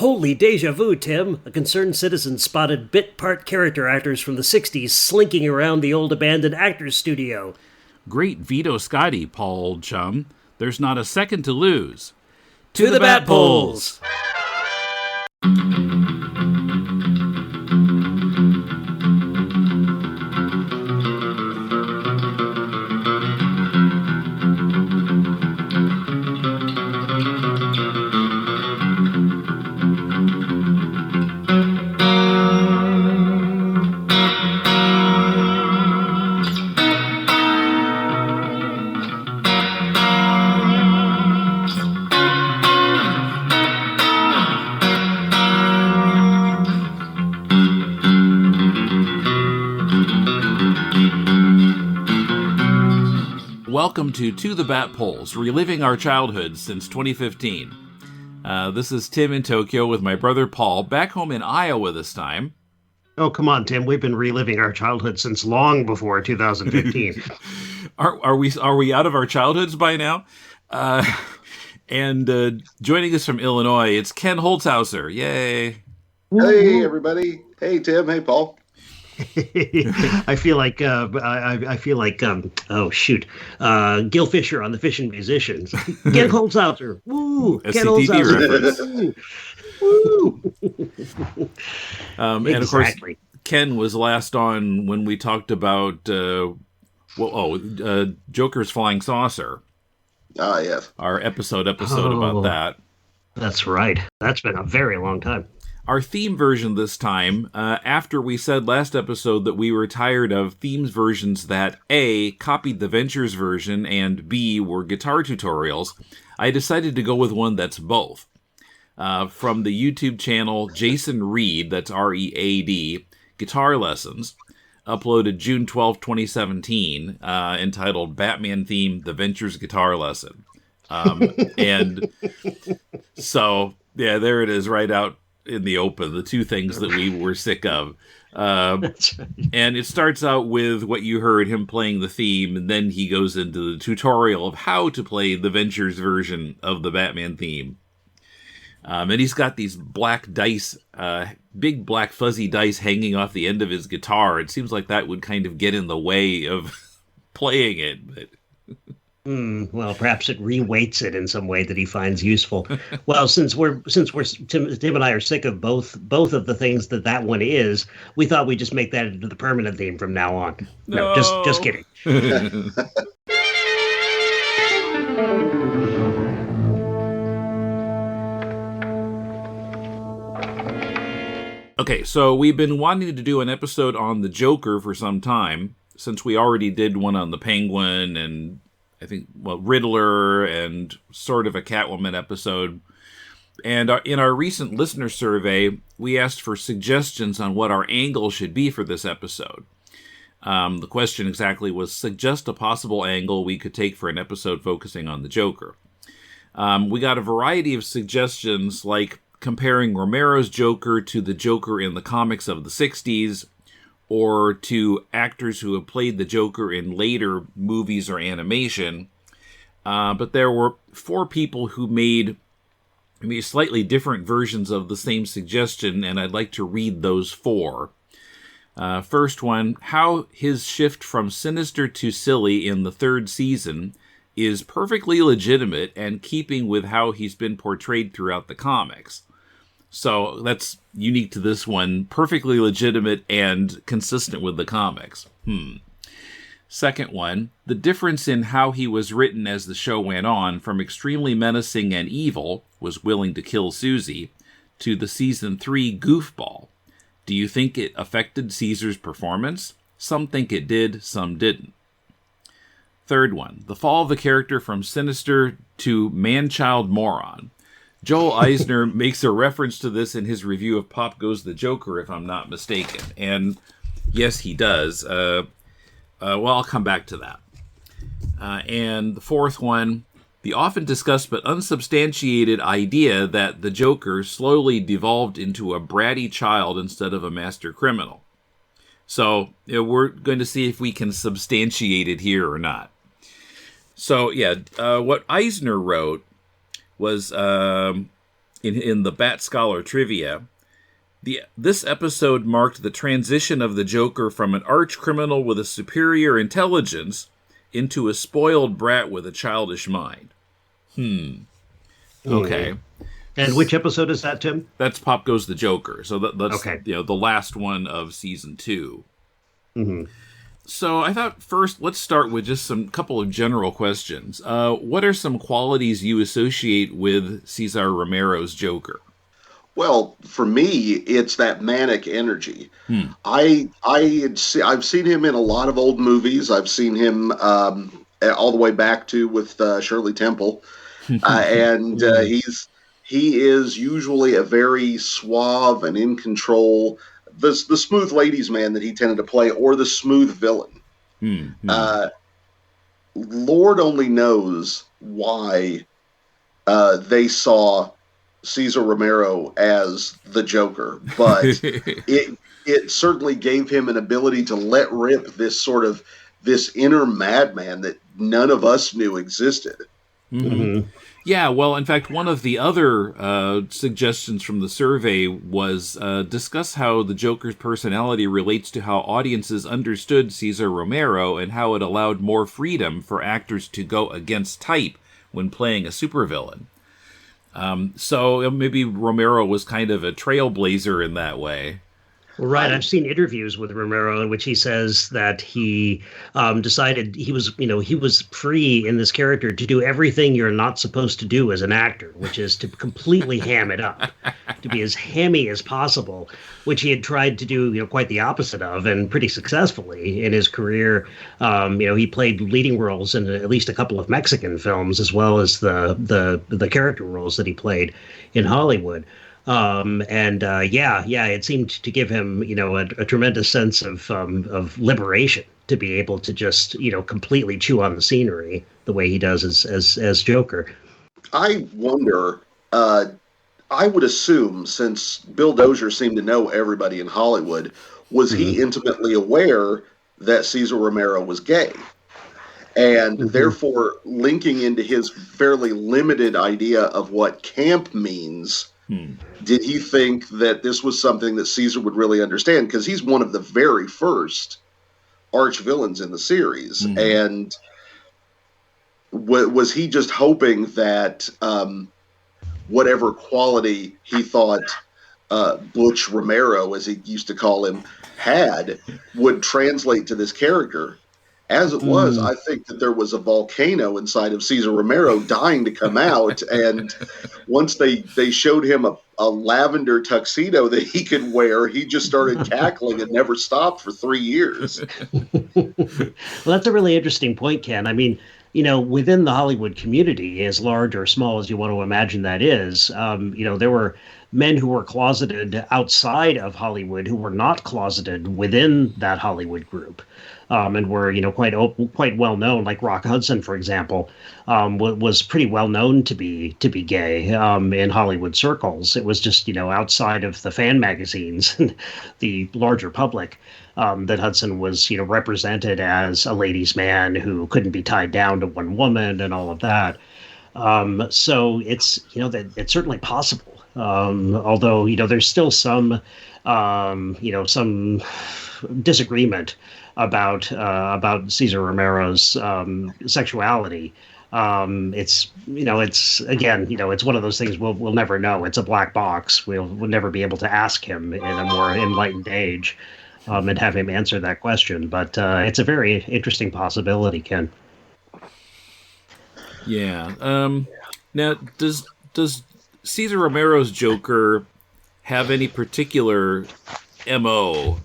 Holy deja vu, Tim. A concerned citizen spotted bit-part character actors from the 60s slinking around the old abandoned actors studio. Great Vito Scotti, Paul, old chum. There's not a second to lose. To the bat polls! Welcome to the Bat Polls, reliving our childhood since 2015. This is Tim in Tokyo with my brother Paul, back home in Iowa this time. Oh, come on, Tim. We've been reliving our childhood since long before 2015. Are we out of our childhoods by now? And joining us from Illinois, it's Ken Holtzhouser. Yay! Hey, everybody. Hey, Tim. Hey, Paul. I feel like Gil Fisher on the Fish and Musicians. Ken Holtzhouser. Woo! Ken Holtzhouser. Woo! And of course, Ken was last on when we talked about Joker's Flying Saucer. Ah, yes. Our episode about that. That's right. That's been a very long time. Our theme version this time, after we said last episode that we were tired of themes versions that A, copied the Ventures version, and B, were guitar tutorials, I decided to go with one that's both. From the YouTube channel Jason Reed, that's R-E-A-D, Guitar Lessons, uploaded June 12, 2017, entitled Batman Theme, The Ventures Guitar Lesson. And so, yeah, there it is right out in the open, the two things that we were sick of. And it starts out with what you heard, him playing the theme, and then he goes into the tutorial of how to play the Ventures version of the Batman theme. And he's got these black dice, big black fuzzy dice hanging off the end of his guitar. It seems like that would kind of get in the way of playing it, but... Well, perhaps it reweights it in some way that he finds useful. Well, since Tim and I are sick of both of the things that one is, we thought we'd just make that into the permanent theme from now on. No, just kidding. Okay, so we've been wanting to do an episode on the Joker for some time, since we already did one on the Penguin and I think, Riddler and sort of a Catwoman episode. And in our recent listener survey, we asked for suggestions on what our angle should be for this episode. The question exactly was, suggest a possible angle we could take for an episode focusing on the Joker. We got a variety of suggestions, like comparing Romero's Joker to the Joker in the comics of the 60s, or to actors who have played the Joker in later movies or animation. But there were 4 people who made slightly different versions of the same suggestion, and I'd like to read those 4. First one, how his shift from sinister to silly in the 3rd season is perfectly legitimate and keeping with how he's been portrayed throughout the comics. So that's unique to this one, perfectly legitimate and consistent with the comics. Second one, the difference in how he was written as the show went on, from extremely menacing and evil, was willing to kill Susie, to the season 3 goofball. Do you think it affected Cesar's performance? Some think it did, some didn't. Third one, the fall of the character from sinister to man-child moron. Joel Eisner makes a reference to this in his review of Pop Goes the Joker, if I'm not mistaken. And yes, he does. I'll come back to that. And the fourth one, the often discussed but unsubstantiated idea that the Joker slowly devolved into a bratty child instead of a master criminal. So we're going to see if we can substantiate it here or not. So what Eisner wrote was in the Bat Scholar trivia, this episode marked the transition of the Joker from an arch criminal with a superior intelligence into a spoiled brat with a childish mind. Okay. And which episode is that, Tim? That's Pop Goes the Joker. So that's okay. The last one of season 2. Mm-hmm. So I thought first let's start with just some couple of general questions. What are some qualities you associate with Cesar Romero's Joker? Well, for me, it's that manic energy. I've seen him in a lot of old movies. I've seen him all the way back to with Shirley Temple, and he is usually a very suave and in control, the smooth ladies man that he tended to play, or the smooth villain. Lord only knows why they saw Cesar Romero as the Joker, but it certainly gave him an ability to let rip this inner madman that none of us knew existed. Mm-hmm. Yeah, well, in fact, one of the other suggestions from the survey was discuss how the Joker's personality relates to how audiences understood Cesar Romero and how it allowed more freedom for actors to go against type when playing a supervillain. So maybe Romero was kind of a trailblazer in that way. Well, right. I've seen interviews with Romero in which he says that he decided he was free in this character to do everything you're not supposed to do as an actor, which is to completely ham it up, to be as hammy as possible, which he had tried to do, quite the opposite of, and pretty successfully in his career. He played leading roles in at least a couple of Mexican films, as well as the character roles that he played in Hollywood. It seemed to give him, a tremendous sense of liberation to be able to just, completely chew on the scenery the way he does as Joker. I wonder, I would assume, since Bill Dozier seemed to know everybody in Hollywood, was he intimately aware that Cesar Romero was gay? And therefore, linking into his fairly limited idea of what camp means, did he think that this was something that Cesar would really understand? Because he's one of the very first arch villains in the series. And was he just hoping that whatever quality he thought Butch Romero, as he used to call him, had, would translate to this character? As it was, I think that there was a volcano inside of Cesar Romero dying to come out, and once they showed him a lavender tuxedo that he could wear, he just started cackling and never stopped for 3 years. Well, that's a really interesting point, Ken. I mean, within the Hollywood community, as large or small as you want to imagine that is, there were men who were closeted outside of Hollywood who were not closeted within that Hollywood group. And were quite well known, like Rock Hudson, for example, was pretty well known to be gay in Hollywood circles. It was just outside of the fan magazines, the larger public, that Hudson was represented as a ladies' man who couldn't be tied down to one woman and all of that. So it's that it's certainly possible. Although there's still some disagreement about Cesar Romero's sexuality. It's one of those things we'll never know. It's a black box. We'll never be able to ask him in a more enlightened age and have him answer that question. But it's a very interesting possibility, Ken. Yeah. Now, does Cesar Romero's Joker have any particular MO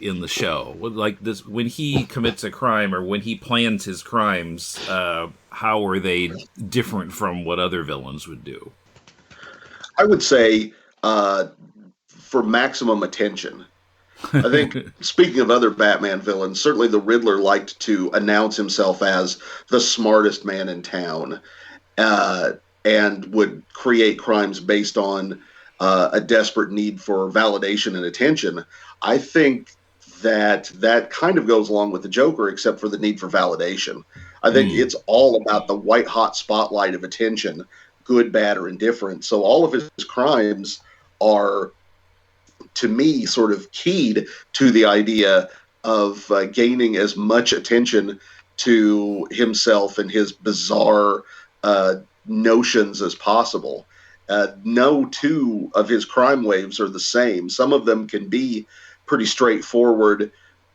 in the show? Like this, when he commits a crime or when he plans his crimes, how are they different from what other villains would do? I would say for maximum attention. I think, speaking of other Batman villains, certainly the Riddler liked to announce himself as the smartest man in town, and would create crimes based on a desperate need for validation and attention. I think that kind of goes along with the Joker, except for the need for validation. I think it's all about the white-hot spotlight of attention good, bad, or indifferent. So all of his crimes are, to me, sort of keyed to the idea of gaining as much attention to himself and his bizarre notions as possible. No two of his crime waves are the same. Some of them can be pretty straightforward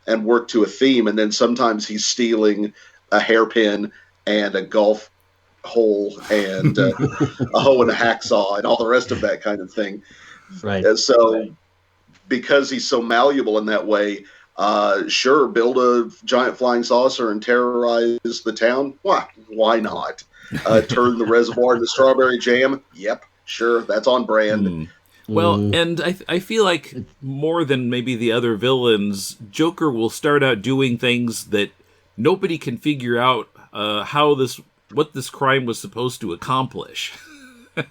and work to a theme, and then sometimes he's stealing a hairpin and a golf hole and a hoe and a hacksaw and all the rest of that kind of thing. Right. Because he's so malleable in that way, sure, build a giant flying saucer and terrorize the town. Why not? Turn the reservoir into strawberry jam. Yep, sure, that's on brand. Well, and I feel like more than maybe the other villains, Joker will start out doing things that nobody can figure out what this crime was supposed to accomplish. Like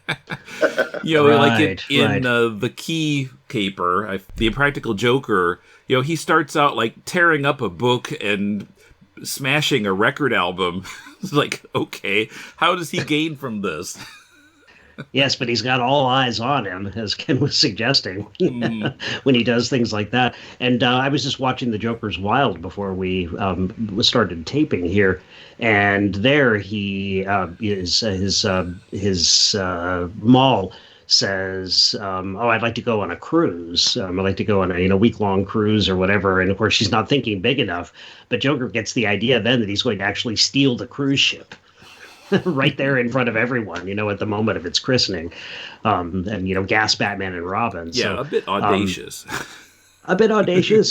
in The Key Caper, The Impractical Joker, he starts out like tearing up a book and smashing a record album. It's like, okay, how does he gain from this? Yes, but he's got all eyes on him, as Ken was suggesting, when he does things like that. And I was just watching The Joker's Wild before we started taping here, and there his Maul says, I'd like to go on a cruise. I'd like to go on a week-long cruise or whatever. And of course, she's not thinking big enough. But Joker gets the idea then that he's going to actually steal the cruise ship. Right there in front of everyone, at the moment of its christening, and gas Batman and Robin. Yeah, so, a bit audacious.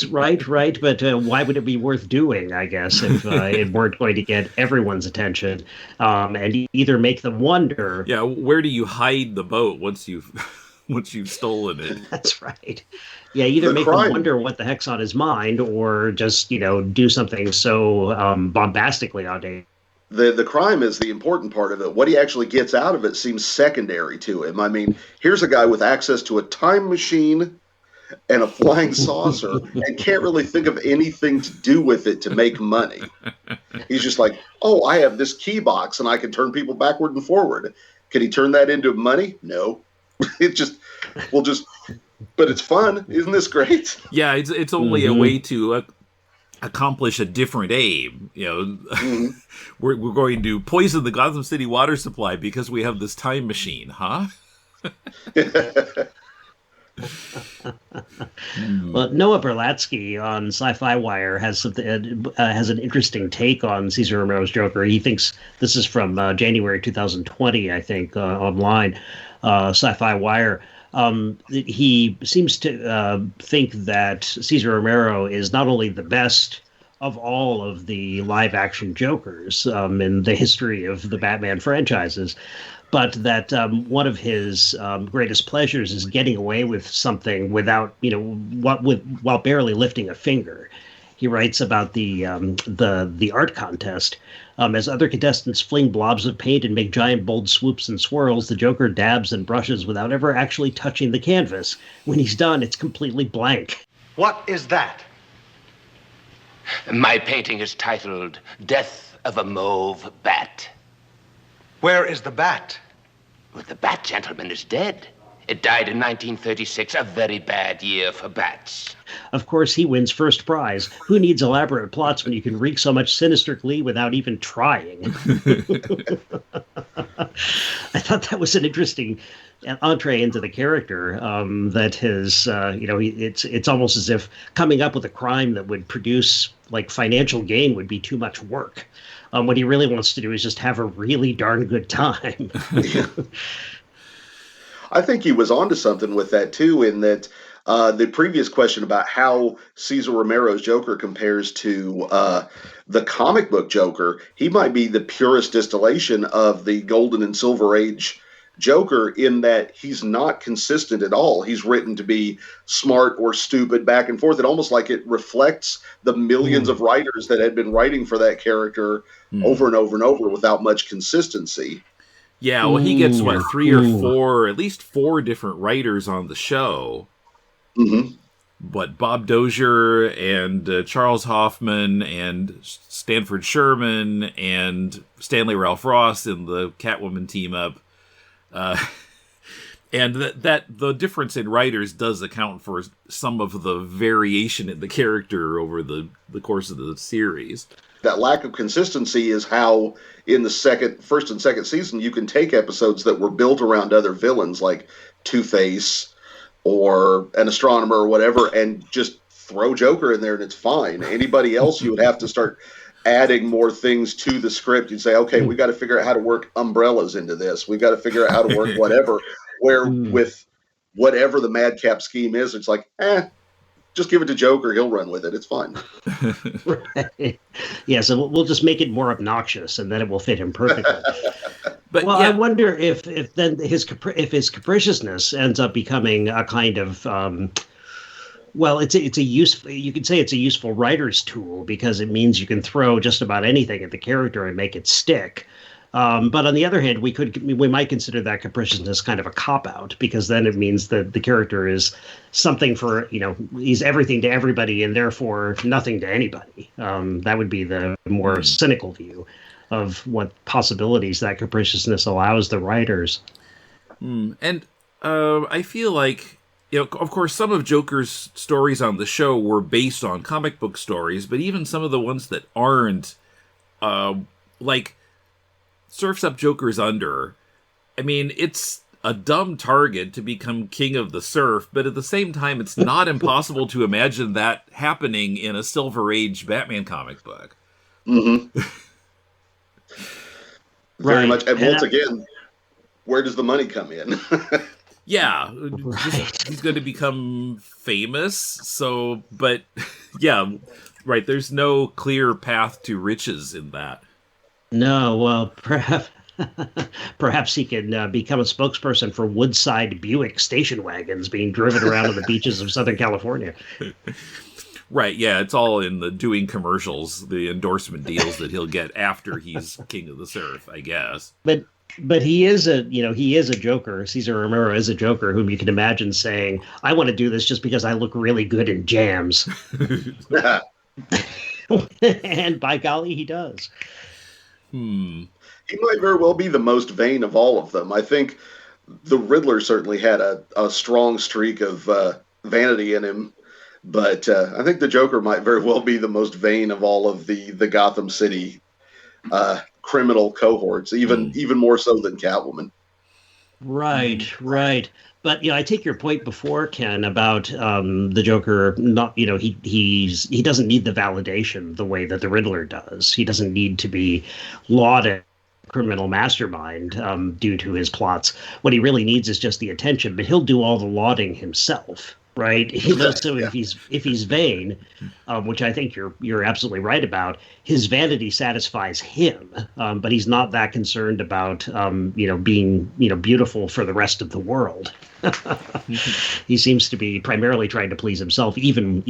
Right. But why would it be worth doing? I guess if it weren't going to get everyone's attention, and either make them wonder. Yeah, where do you hide the boat once you've stolen it? That's right. Yeah, either make them wonder what the heck's on his mind, or just do something so bombastically audacious. The crime is the important part of it. What he actually gets out of it seems secondary to him. I mean, here's a guy with access to a time machine and a flying saucer and can't really think of anything to do with it to make money. He's just like, I have this key box and I can turn people backward and forward. Can he turn that into money? No. But it's fun. Isn't this great? Yeah, it's only a way to accomplish a different aim. We're going to poison the Gotham City water supply because we have this time machine, huh? Well, Noah Berlatsky on Sci-Fi Wire has an interesting take on Cesar Romero's Joker. He thinks this is from January 2020, I think, online, Sci-Fi Wire. He seems to think that Cesar Romero is not only the best of all of the live-action Jokers in the history of the Batman franchises, but that one of his greatest pleasures is getting away with something without, while barely lifting a finger. He writes about the art contest. As other contestants fling blobs of paint and make giant bold swoops and swirls, the Joker dabs and brushes without ever actually touching the canvas. When he's done, it's completely blank. What is that? My painting is titled Death of a Mauve Bat. Where is the bat? Well, the bat, gentleman, is dead. It died in 1936, a very bad year for bats. Of course, he wins first prize. Who needs elaborate plots when you can wreak so much sinister glee without even trying? I thought that was an interesting entree into the character. That his, it's almost as if coming up with a crime that would produce like financial gain would be too much work. What he really wants to do is just have a really darn good time. I think he was onto something with that too, in that the previous question about how Cesar Romero's Joker compares to the comic book Joker, he might be the purest distillation of the Golden and Silver Age Joker, in that he's not consistent at all. He's written to be smart or stupid, back and forth. It almost like it reflects the millions of writers that had been writing for that character over and over and over without much consistency. Yeah, well, he gets, at least four different writers on the show. Mm-hmm. But Bob Dozier and Charles Hoffman and Stanford Sherman and Stanley Ralph Ross in the Catwoman team-up. And that the difference in writers does account for some of the variation in the character over the course of the series. That lack of consistency is how in the first and second season you can take episodes that were built around other villains like Two-Face or an astronomer or whatever and just throw Joker in there and it's fine. Anybody else, you would have to start adding more things to the script. You'd say, okay, we got to figure out how to work umbrellas into this. We got to figure out how to work whatever. Where with whatever the madcap scheme is, it's like, just give it to Joker. He'll run with it. It's fine. Right. Yeah, so we'll just make it more obnoxious, and then it will fit him perfectly. But I wonder if then his capriciousness ends up becoming a kind of it's a useful. You could say it's a useful writer's tool because it means you can throw just about anything at the character and make it stick. But on the other hand, we might consider that capriciousness kind of a cop-out because then it means that the character is something for, he's everything to everybody and therefore nothing to anybody. That would be the more cynical view of what possibilities that capriciousness allows the writers. And I feel like, of course, some of Joker's stories on the show were based on comic book stories, but even some of the ones that aren't, like Surf's Up, Joker's Under. I mean, it's a dumb target to become king of the surf, but at the same time, it's not impossible to imagine that happening in a Silver Age Batman comic book. Mm-hmm. Very much. And once again, where does the money come in? Yeah, he's going to become famous. So, but yeah, right. There's no clear path to riches in that. No, well, perhaps he can become a spokesperson for Woodside Buick station wagons being driven around on the beaches of Southern California. Right, yeah, it's all in the doing commercials, the endorsement deals that he'll get after he's king of the surf, I guess. But he is a Joker. Cesar Romero is a Joker whom you can imagine saying, "I want to do this just because I look really good in jams." And by golly, he does. He might very well be the most vain of all of them. I think the Riddler certainly had a strong streak of vanity in him, but I think the Joker might very well be the most vain of all of the Gotham City criminal cohorts, even more so than Catwoman. Right. But I take your point before, Ken, about the Joker. Not he doesn't need the validation the way that the Riddler does. He doesn't need to be lauded criminal mastermind due to his plots. What he really needs is just the attention. But he'll do all the lauding himself, right? So if he's vain, which I think you're absolutely right about, his vanity satisfies him, but he's not that concerned about being beautiful for the rest of the world. He seems to be primarily trying to please himself, even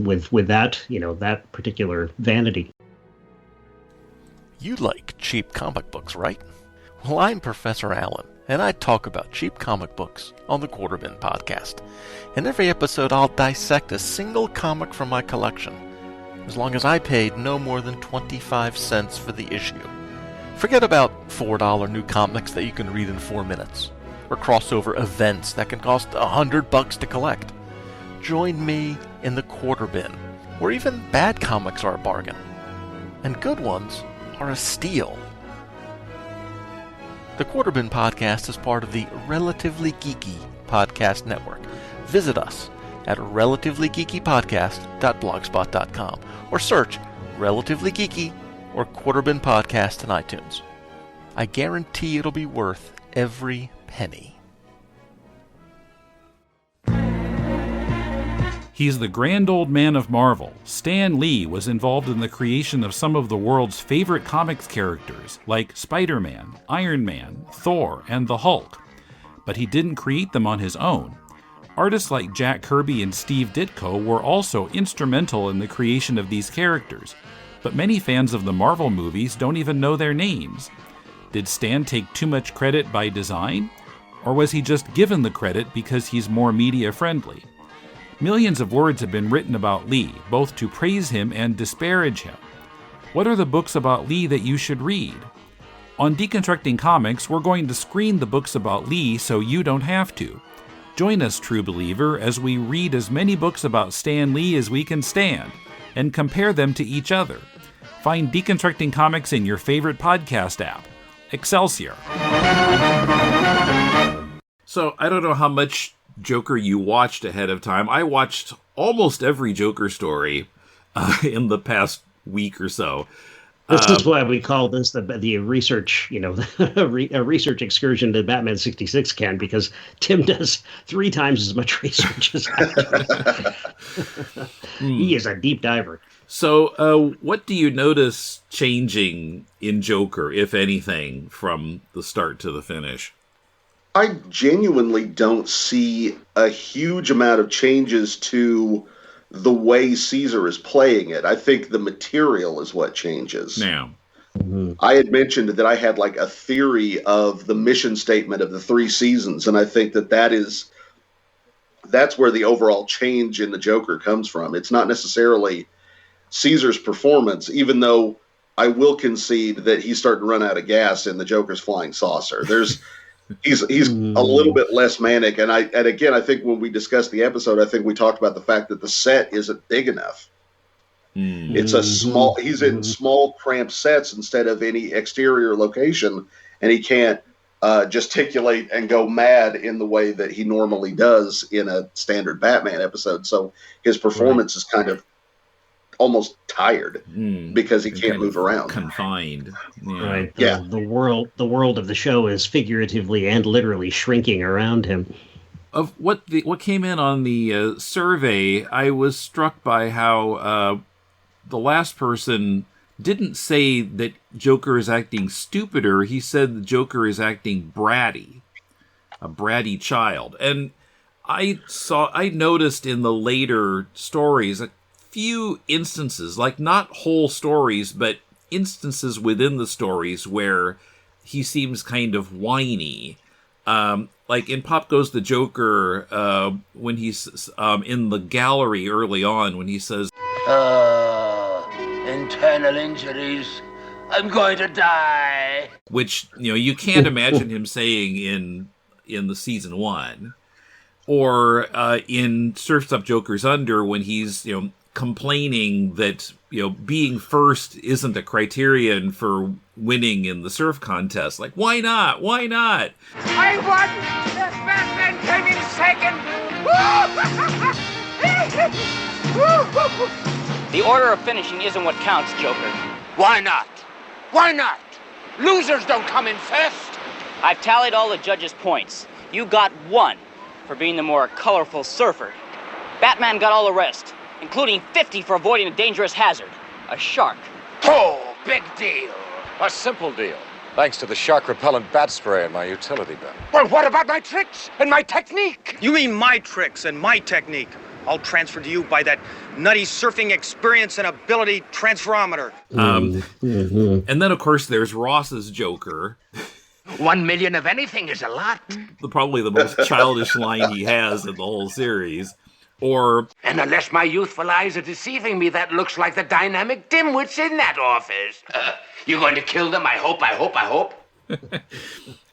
with that that particular vanity. You like cheap comic books, right? Well, I'm Professor Allen, and I talk about cheap comic books on the Quarterbin Podcast. In every episode, I'll dissect a single comic from my collection, as long as I paid no more than 25 cents for the issue. Forget about $4 new comics that you can read in 4 minutes, or crossover events that can cost $100 to collect. Join me in the Quarterbin, where even bad comics are a bargain, and good ones are a steal. The Quarterbin Podcast is part of the Relatively Geeky Podcast Network. Visit us at relativelygeekypodcast.blogspot.com or search Relatively Geeky or Quarterbin Podcast in iTunes. I guarantee it'll be worth every penny. He's the grand old man of Marvel. Stan Lee was involved in the creation of some of the world's favorite comics characters, like Spider-Man, Iron Man, Thor, and the Hulk. But he didn't create them on his own. Artists like Jack Kirby and Steve Ditko were also instrumental in the creation of these characters, but many fans of the Marvel movies don't even know their names. Did Stan take too much credit by design? Or was he just given the credit because he's more media-friendly? Millions of words have been written about Lee, both to praise him and disparage him. What are the books about Lee that you should read? On Deconstructing Comics, we're going to screen the books about Lee so you don't have to. Join us, true believer, as we read as many books about Stan Lee as we can stand, and compare them to each other. Find Deconstructing Comics in your favorite podcast app. Excelsior. So, I don't know how much Joker you watched ahead of time. I watched almost every Joker story in the past week or so. This is why we call this the research, a research excursion to Batman 66, Ken, because Tim does 3 times as much research as I do. He is a deep diver. So what do you notice changing in Joker, if anything, from the start to the finish? I genuinely don't see a huge amount of changes to the way Cesar is playing it. I think the material is what changes. Now, I had mentioned that I had like a theory of the mission statement of the 3 seasons, and I think that's where the overall change in the Joker comes from. It's not necessarily Cesar's performance, even though I will concede that he's starting to run out of gas in the Joker's flying saucer. He's a little bit less manic, and again, I think when we discussed the episode, I think we talked about the fact that the set isn't big enough. It's a small. He's in small, cramped sets instead of any exterior location, and he can't gesticulate and go mad in the way that he normally does in a standard Batman episode. So his performance is kind of almost tired because he can't move around, confined. Yeah. Right. The world of the show is figuratively and literally shrinking around him. Of what came in on the survey, I was struck by how the last person didn't say that Joker is acting stupider. He said the Joker is acting bratty, a bratty child. And I noticed in the later stories a few instances, like not whole stories, but instances within the stories where he seems kind of whiny. Like in Pop Goes the Joker, when he's in the gallery early on, when he says, internal injuries, I'm going to die. Which, you can't imagine him saying in the season 1. Or in Surf's Up Joker's Under, when he's, complaining that, being first isn't a criterion for winning in the surf contest. Like, why not? Why not? I won! That Batman came in second! The order of finishing isn't what counts, Joker. Why not? Why not? Losers don't come in first. I've tallied all the judges' points. You got 1 for being the more colorful surfer. Batman got all the rest, including 50 for avoiding a dangerous hazard, a shark. Oh, big deal. A simple deal, thanks to the shark-repellent bat spray in my utility belt. Well, what about my tricks and my technique? You mean my tricks and my technique? All transferred to you by that nutty surfing experience and ability transferometer. And then, of course, there's Ross's Joker. 1 million of anything is a lot. Probably the most childish line he has in the whole series. Or, and unless my youthful eyes are deceiving me, that looks like the dynamic dimwits in that office. You're going to kill them? I hope.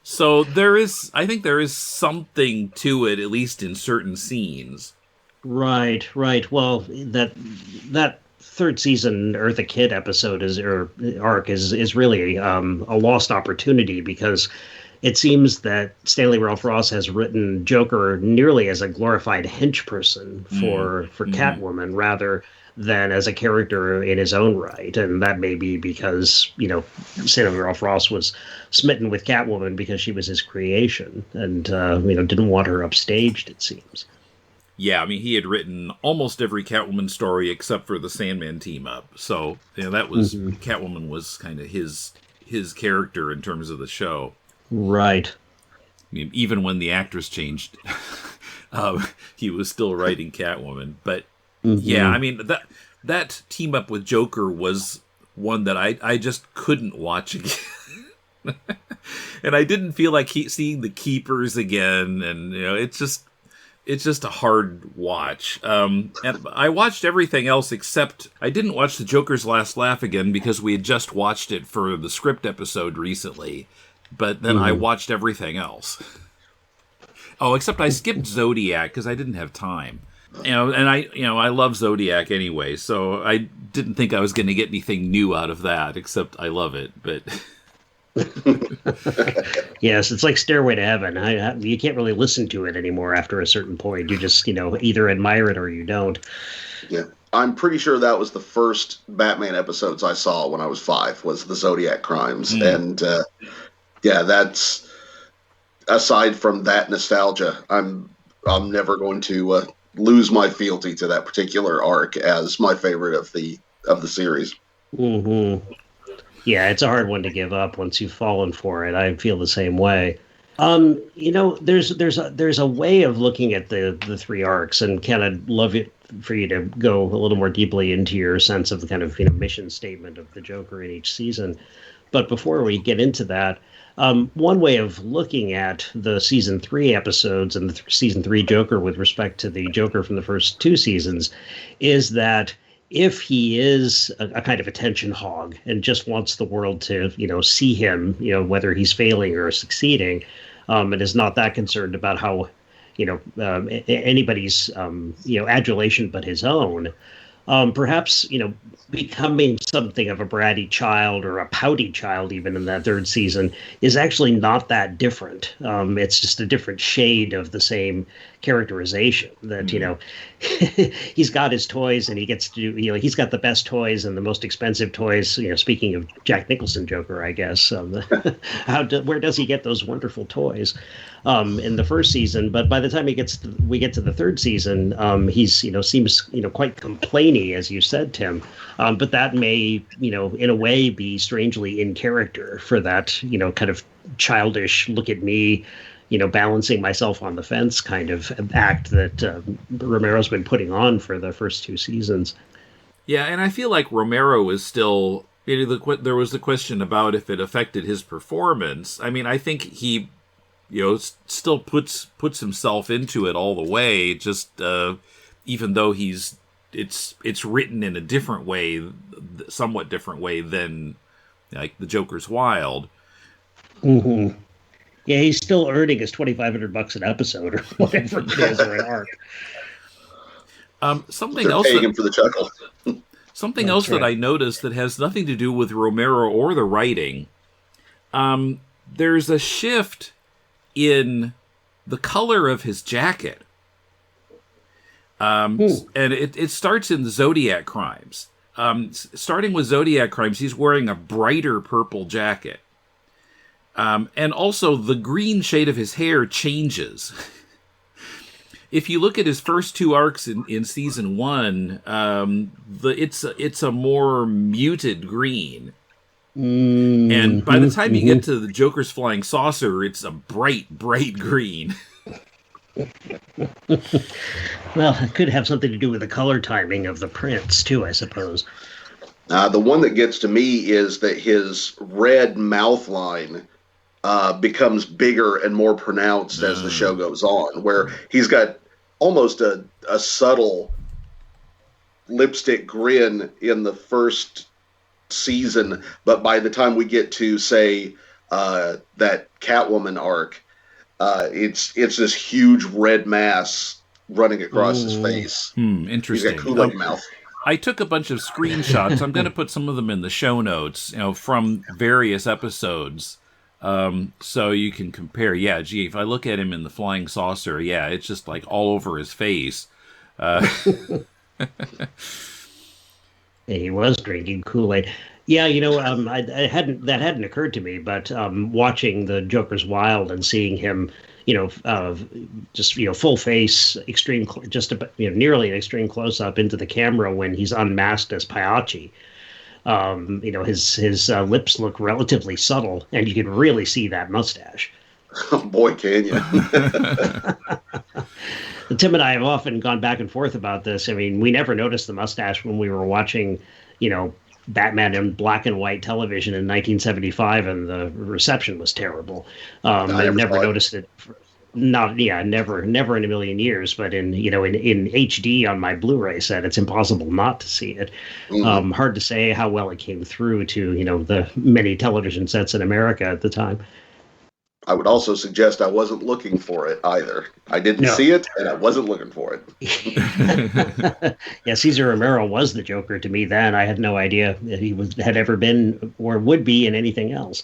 So I think there is something to it, at least in certain scenes. Right. Well, that 3rd season Eartha Kitt episode arc is really a lost opportunity, because it seems that Stanley Ralph Ross has written Joker nearly as a glorified hench person for Catwoman rather than as a character in his own right. And that may be because, Stanley Ralph Ross was smitten with Catwoman because she was his creation and, didn't want her upstaged, it seems. Yeah, I mean, he had written almost every Catwoman story except for the Sandman team-up. So, that was, Catwoman was kind of his character in terms of the show. Right. I mean, even when the actress changed, he was still writing Catwoman. But yeah, I mean, that team up with Joker was one that I just couldn't watch again. And I didn't feel like seeing the Keepers again. And, it it's just a hard watch. And I watched everything else except I didn't watch The Joker's Last Laugh again because we had just watched it for the script episode recently. But then I watched everything else. Oh, except I skipped Zodiac because I didn't have time. I love Zodiac anyway, so I didn't think I was going to get anything new out of that, except I love it. But yes, it's like Stairway to Heaven. You can't really listen to it anymore after a certain point. You just, either admire it or you don't. Yeah. I'm pretty sure that was the first Batman episodes I saw when I was 5, was the Zodiac Crimes. And, that's, aside from that nostalgia, I'm never going to lose my fealty to that particular arc as my favorite of the series. Mm-hmm. Yeah, it's a hard one to give up once you've fallen for it. I feel the same way. There's a way of looking at the 3 arcs, and Ken, I'd love it for you to go a little more deeply into your sense of the kind of mission statement of the Joker in each season. But before we get into that, one way of looking at the season 3 episodes and the season 3 Joker with respect to the Joker from the first 2 seasons is that if he is a kind of attention hog and just wants the world to, see him, whether he's failing or succeeding, and is not that concerned about how, anybody's, adulation but his own, perhaps, becoming something of a bratty child or a pouty child, even in that 3rd season, is actually not that different. It's just a different shade of the same characterization that, he's got his toys and he gets to, he's got the best toys and the most expensive toys, speaking of Jack Nicholson Joker, I guess, where does he get those wonderful toys? In the first season, but by the time we get to the 3rd season, he's seems quite complainy, as you said, Tim. But that may in a way be strangely in character for that kind of childish look at me, balancing myself on the fence kind of act that Romero's been putting on for the first 2 seasons. Yeah, and I feel like Romero is still. There was the question about if it affected his performance. I mean, I think he. Still puts himself into it all the way. Just even though it's written in a different way, somewhat different way than like the Joker's Wild. Mm-hmm. Yeah, he's still earning his $2,500 an episode or whatever it is, or an arc. Something else. Paying him for the chuckle. Something else that I noticed that has nothing to do with Romero or the writing. There's a shift in the color of his jacket. And it starts in the Zodiac Crimes. Starting with Zodiac Crimes, he's wearing a brighter purple jacket. And also the green shade of his hair changes. If you look at his first 2 arcs in season 1, it's a more muted green. And by the time you get to the Joker's Flying Saucer, it's a bright green. Well, it could have something to do with the color timing of the prints, too, I suppose. The one that gets to me is that his red mouth line becomes bigger and more pronounced as the show goes on, where he's got almost a subtle lipstick grin in the first season, but by the time we get to, say, that Catwoman arc, it's this huge red mass running across his face. Interesting. He's got Kool-Aid mouth. I took a bunch of screenshots. I'm going to put some of them in the show notes, from various episodes, so you can compare. Yeah, gee, if I look at him in the Flying Saucer, yeah, it's just like all over his face. He was drinking Kool-Aid. Yeah, I hadn't occurred to me, but watching the Joker's Wild and seeing him, just full face, extreme, just about, nearly an extreme close up into the camera when he's unmasked as Pagliacci. His lips look relatively subtle, and you can really see that mustache. Oh boy, can you? Tim and I have often gone back and forth about this. I mean, we never noticed the mustache when we were watching, Batman in black and white television in 1975, and the reception was terrible. I never noticed it. Not, yeah, never in a million years, but in HD on my Blu-ray set, it's impossible not to see it. Hard to say how well it came through to the many television sets in America at the time. I would also suggest I wasn't looking for it either. I didn't see it, and I wasn't looking for it. Yeah, Cesar Romero was the Joker to me then. I had no idea that he had ever been or would be in anything else.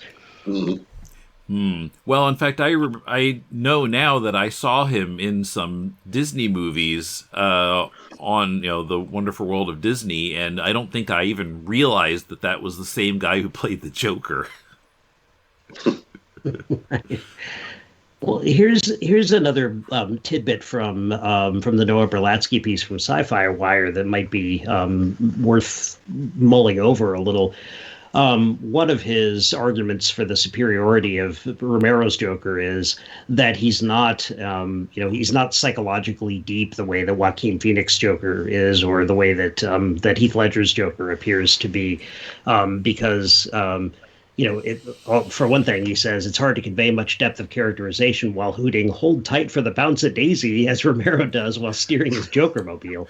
Well, in fact, I know now that I saw him in some Disney movies on the Wonderful World of Disney, and I don't think I even realized that was the same guy who played the Joker. Well, here's another tidbit from the Noah Berlatsky piece from Sci-Fi Wire that might be worth mulling over a little. One of his arguments for the superiority of Romero's Joker is that he's not psychologically deep the way that Joaquin Phoenix Joker is, or the way that Heath Ledger's Joker appears to be, because for one thing, he says it's hard to convey much depth of characterization while hooting "Hold tight for the bounce a daisy" as Romero does while steering his Joker-mobile.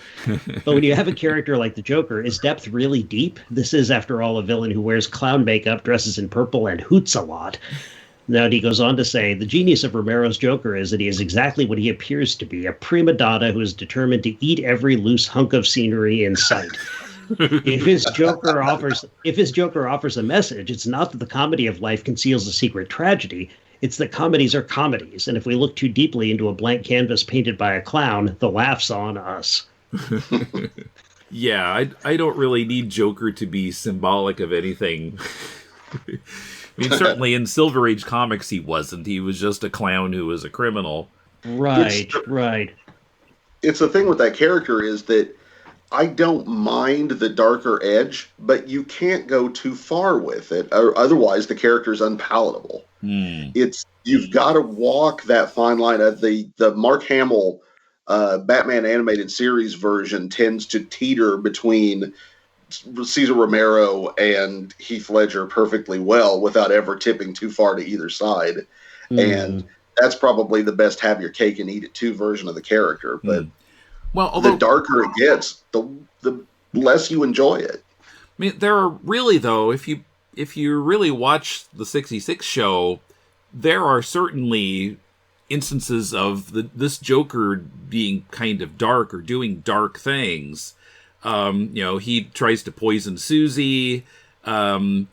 But when you have a character like the Joker, is depth really deep? This is, after all, a villain who wears clown makeup, dresses in purple, and hoots a lot. Now, he goes on to say, the genius of Romero's Joker is that he is exactly what he appears to be, a prima donna who is determined to eat every loose hunk of scenery in sight. If his Joker offers a message, it's not that the comedy of life conceals a secret tragedy. It's that comedies are comedies, and if we look too deeply into a blank canvas painted by a clown, the laugh's on us. Yeah, I don't really need Joker to be symbolic of anything. I mean, certainly in Silver Age comics he wasn't. He was just a clown who was a criminal. Right. It's the thing with that character is that I don't mind the darker edge, but you can't go too far with it, or otherwise the character's unpalatable. You've got to walk that fine line. The Mark Hamill Batman animated series version tends to teeter between Cesar Romero and Heath Ledger perfectly well without ever tipping too far to either side. And that's probably the best have your cake and eat it too version of the character. But although the darker it gets, the less you enjoy it. I mean, there are really, though, if you really watch the 66 show, there are certainly instances of this Joker being kind of dark or doing dark things. He tries to poison Susie. When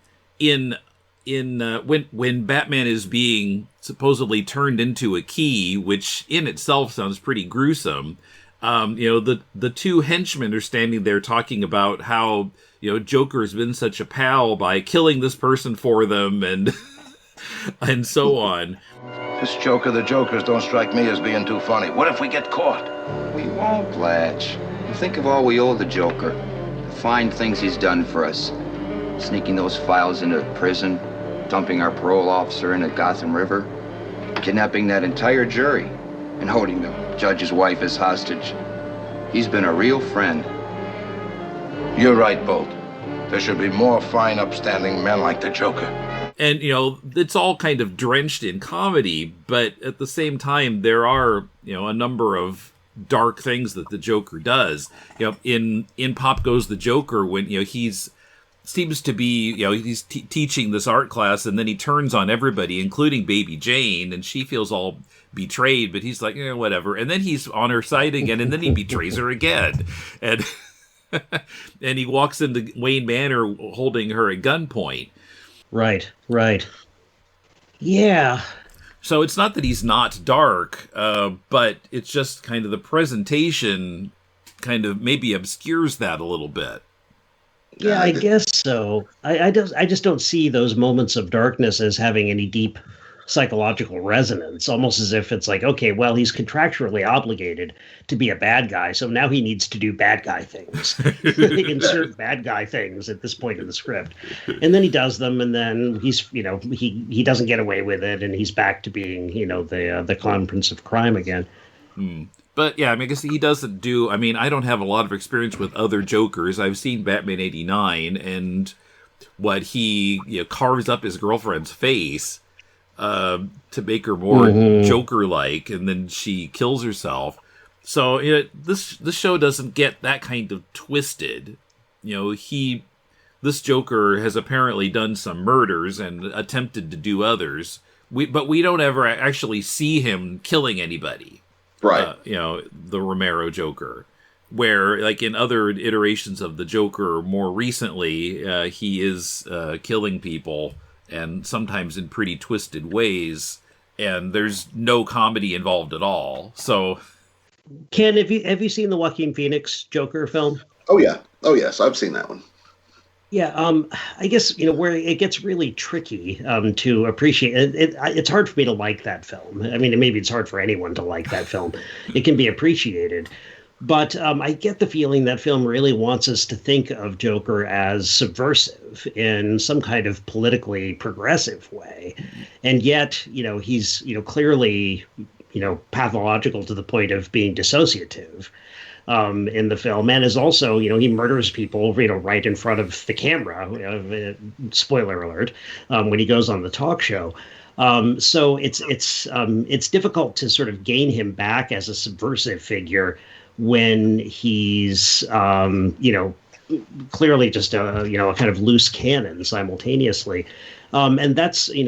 Batman is being supposedly turned into a key, which in itself sounds pretty gruesome. The two henchmen are standing there talking about how, Joker's been such a pal by killing this person for them and and so on. This Joker, the Jokers don't strike me as being too funny. What if we get caught? We won't, Blatch. Think of all we owe the Joker. The fine things he's done for us. Sneaking those files into prison, dumping our parole officer into Gotham River, kidnapping that entire jury, and holding the judge's wife as hostage. He's been a real friend. You're right, Bolt. There should be more fine, upstanding men like the Joker. And, it's all kind of drenched in comedy, but at the same time, there are, a number of dark things that the Joker does. In Pop Goes the Joker, when, he's seems to be, he's teaching this art class, and then he turns on everybody, including Baby Jane, and she feels all betrayed, but he's like, whatever. And then he's on her side again, and then he betrays her again. And and he walks into Wayne Manor holding her at gunpoint. Right. Yeah. So it's not that he's not dark, but it's just kind of the presentation kind of maybe obscures that a little bit. Yeah, I guess so. I just don't see those moments of darkness as having any deep psychological resonance, almost as if it's like, okay, well, he's contractually obligated to be a bad guy, so now he needs to do bad guy things. Insert bad guy things at this point in the script. And then he does them, and then he's, he doesn't get away with it, and he's back to being, the clown prince of crime again. But yeah, I guess he doesn't do, I don't have a lot of experience with other Jokers. I've seen Batman 89, and what he carves up his girlfriend's face. to make her more Joker-like, and then she kills herself. So this show doesn't get that kind of twisted. This Joker has apparently done some murders and attempted to do others. But we don't ever actually see him killing anybody. Right. The Romero Joker. Where, like in other iterations of the Joker more recently, he is killing people, and sometimes in pretty twisted ways, and there's no comedy involved at all. So, Ken, have you seen the Joaquin Phoenix Joker film? Oh yeah. Oh yes, I've seen that one. Yeah, I guess where it gets really tricky to appreciate it. It's hard for me to like that film. I mean, maybe it's hard for anyone to like that film. It can be appreciated. But I get the feeling that film really wants us to think of Joker as subversive in some kind of politically progressive way. And yet, he's, clearly, pathological to the point of being dissociative in the film. And is also, he murders people, right in front of the camera. Spoiler alert, when he goes on the talk show. So it's difficult to sort of gain him back as a subversive figure when he's, clearly just a kind of loose cannon simultaneously. And that's, a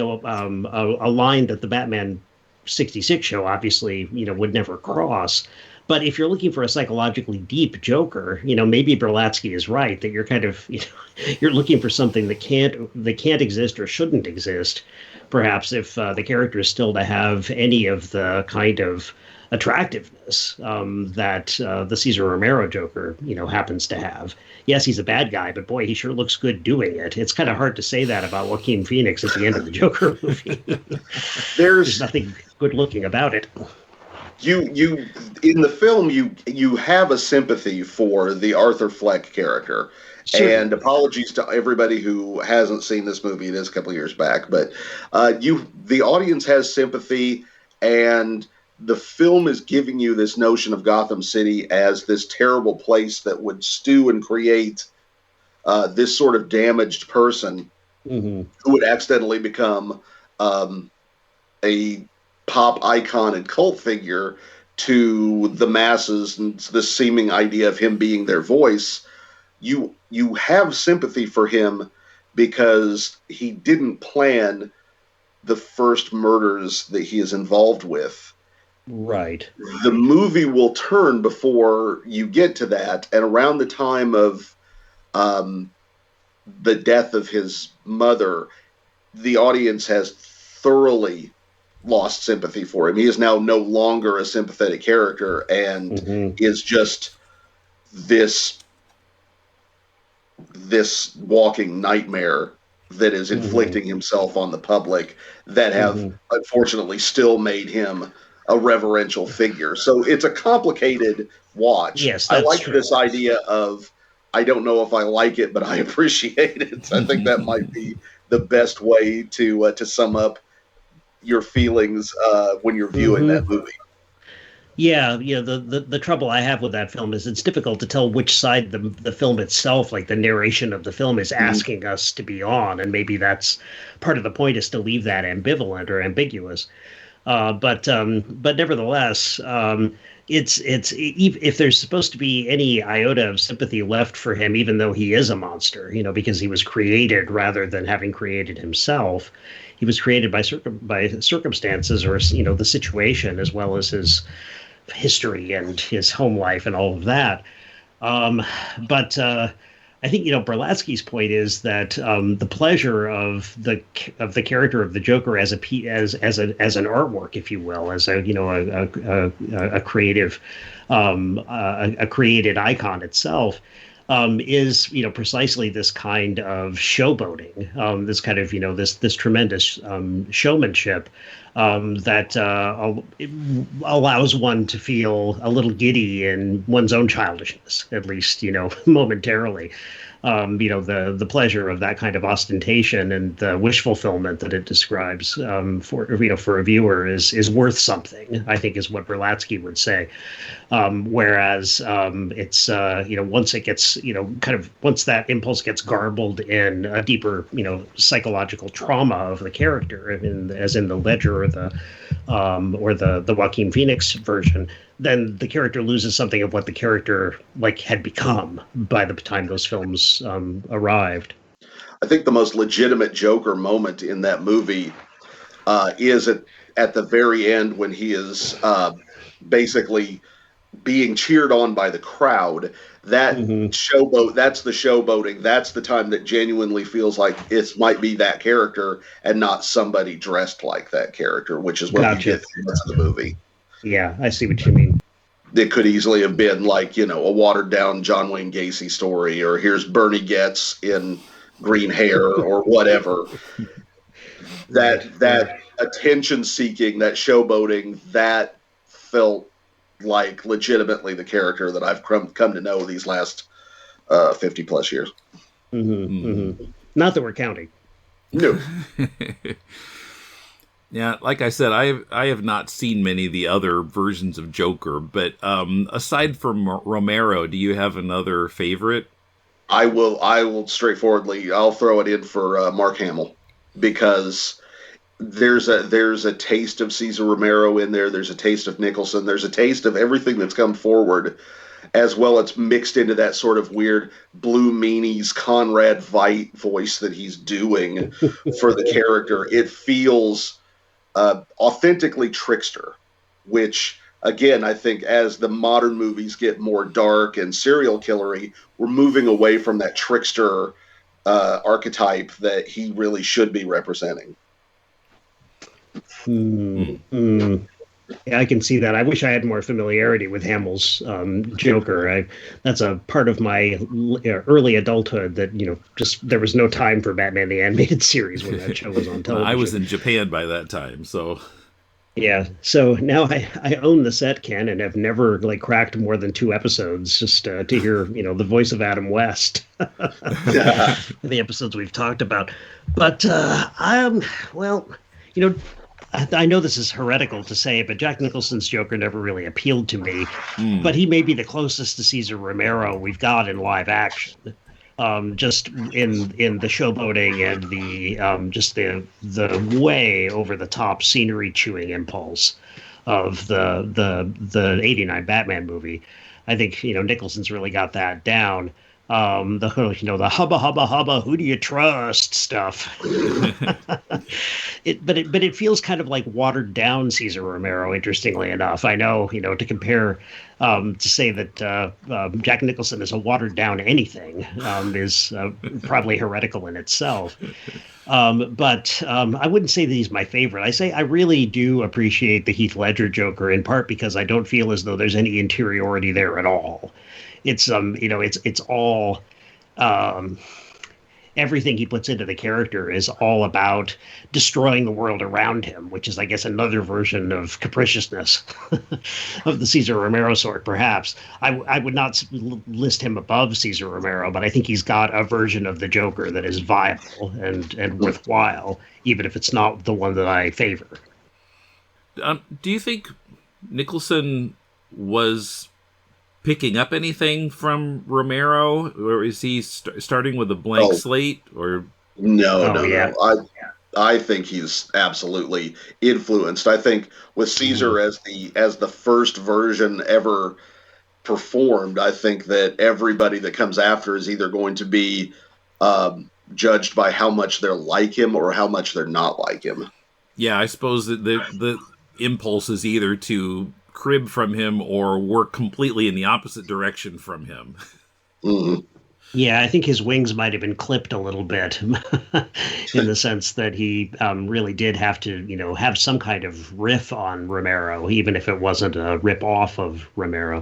line that the Batman 66 show obviously, would never cross. But if you're looking for a psychologically deep Joker, maybe Berlatsky is right that you're kind of, you're looking for something that can't exist or shouldn't exist. Perhaps if the character is still to have any of the kind of attractiveness that the Cesar Romero Joker, happens to have. Yes, he's a bad guy, but boy, he sure looks good doing it. It's kind of hard to say that about Joaquin Phoenix at the end of the Joker movie. There's nothing good looking about it. You in the film you have a sympathy for the Arthur Fleck character. Sure. And apologies to everybody who hasn't seen this movie. It is a couple of years back, but the audience has sympathy, and the film is giving you this notion of Gotham City as this terrible place that would stew and create this sort of damaged person who would accidentally become a pop icon and cult figure to the masses, and the seeming idea of him being their voice. You have sympathy for him because he didn't plan the first murders that he is involved with. Right. The movie will turn before you get to that, and around the time of the death of his mother, the audience has thoroughly lost sympathy for him. He is now no longer a sympathetic character, and is just this walking nightmare that is inflicting himself on the public, that have unfortunately still made him a reverential figure. So it's a complicated watch. Yes, I like this idea of, I don't know if I like it, but I appreciate it. I think that might be the best way to sum up your feelings when you're viewing that movie. Yeah, the trouble I have with that film is it's difficult to tell which side the film itself, like the narration of the film, is asking us to be on, and maybe that's part of the point, is to leave that ambivalent or ambiguous. But nevertheless, it's if there's supposed to be any iota of sympathy left for him, even though he is a monster, because he was created rather than having created himself. He was created by circumstances, or the situation, as well as his history and his home life and all of that. But I think Berlatsky's point is that the pleasure of the character of the Joker as an artwork, if you will, as a creative a created icon itself, is precisely this kind of showboating, this kind of this tremendous showmanship that it allows one to feel a little giddy in one's own childishness, at least, momentarily. The pleasure of that kind of ostentation and the wish fulfillment that it describes for a viewer is worth something, I think, is what Berlatsky would say. Whereas it's once it gets once that impulse gets garbled in a deeper psychological trauma of the character, as in the Ledger or the Joaquin Phoenix version, then the character loses something of what the character had become by the time those films arrived. I think the most legitimate Joker moment in that movie is at the very end when he is basically being cheered on by the crowd. That showboat, that's the showboating. That's the time that genuinely feels like it might be that character and not somebody dressed like that character, which is what we get through the rest of the movie. Yeah, I see what you mean. It could easily have been a watered down John Wayne Gacy story, or here's Bernie Getz in green hair or whatever. That attention seeking, that showboating, that felt like legitimately the character that I've come to know these last 50 plus years. Not that we're counting. No. Yeah, like I said, I have not seen many of the other versions of Joker, but aside from Romero, do you have another favorite? I will straightforwardly, I'll throw it in for Mark Hamill, because there's a taste of Cesar Romero in there. There's a taste of Nicholson. There's a taste of everything that's come forward, as well. It's mixed into that sort of weird Blue Meanies Conrad Veidt voice that he's doing for the character. It feels authentically trickster, which, again, I think as the modern movies get more dark and serial killery, we're moving away from that trickster archetype that he really should be representing. Yeah, I can see that. I wish I had more familiarity with Hamill's Joker. That's a part of my early adulthood that, just there was no time for Batman the Animated Series when that show was on television. I was in Japan by that time, so... Yeah, so now I own the set, Ken, and have never cracked more than 2 episodes just to hear, the voice of Adam West. The episodes we've talked about. But, I know this is heretical to say, but Jack Nicholson's Joker never really appealed to me. But he may be the closest to Cesar Romero we've got in live action. Just in the showboating and the way over the top scenery chewing impulse of the '89 Batman movie. I think Nicholson's really got that down. The hubba hubba hubba, who do you trust stuff. But it feels kind of like watered down Cesar Romero, interestingly enough. I know, to compare, to say that Jack Nicholson is a watered down anything is probably heretical in itself. But I wouldn't say that he's my favorite. I say I really do appreciate the Heath Ledger Joker, in part because I don't feel as though there's any interiority there at all. It's it's all everything he puts into the character is all about destroying the world around him, which is, I guess, another version of capriciousness of the Cesar Romero sort, perhaps. I would not list him above Cesar Romero, but I think he's got a version of the Joker that is viable and worthwhile, even if it's not the one that I favor. Do you think Nicholson was picking up anything from Romero, or is he starting with a blank slate? Or no. I think he's absolutely influenced. I think with Cesar as the first version ever performed, I think that everybody that comes after is either going to be judged by how much they're like him or how much they're not like him. Yeah, I suppose that the impulse is either to crib from him or work completely in the opposite direction from him. Mm-hmm. Yeah, I think his wings might have been clipped a little bit in the sense that he really did have to, have some kind of riff on Romero, even if it wasn't a rip off of Romero.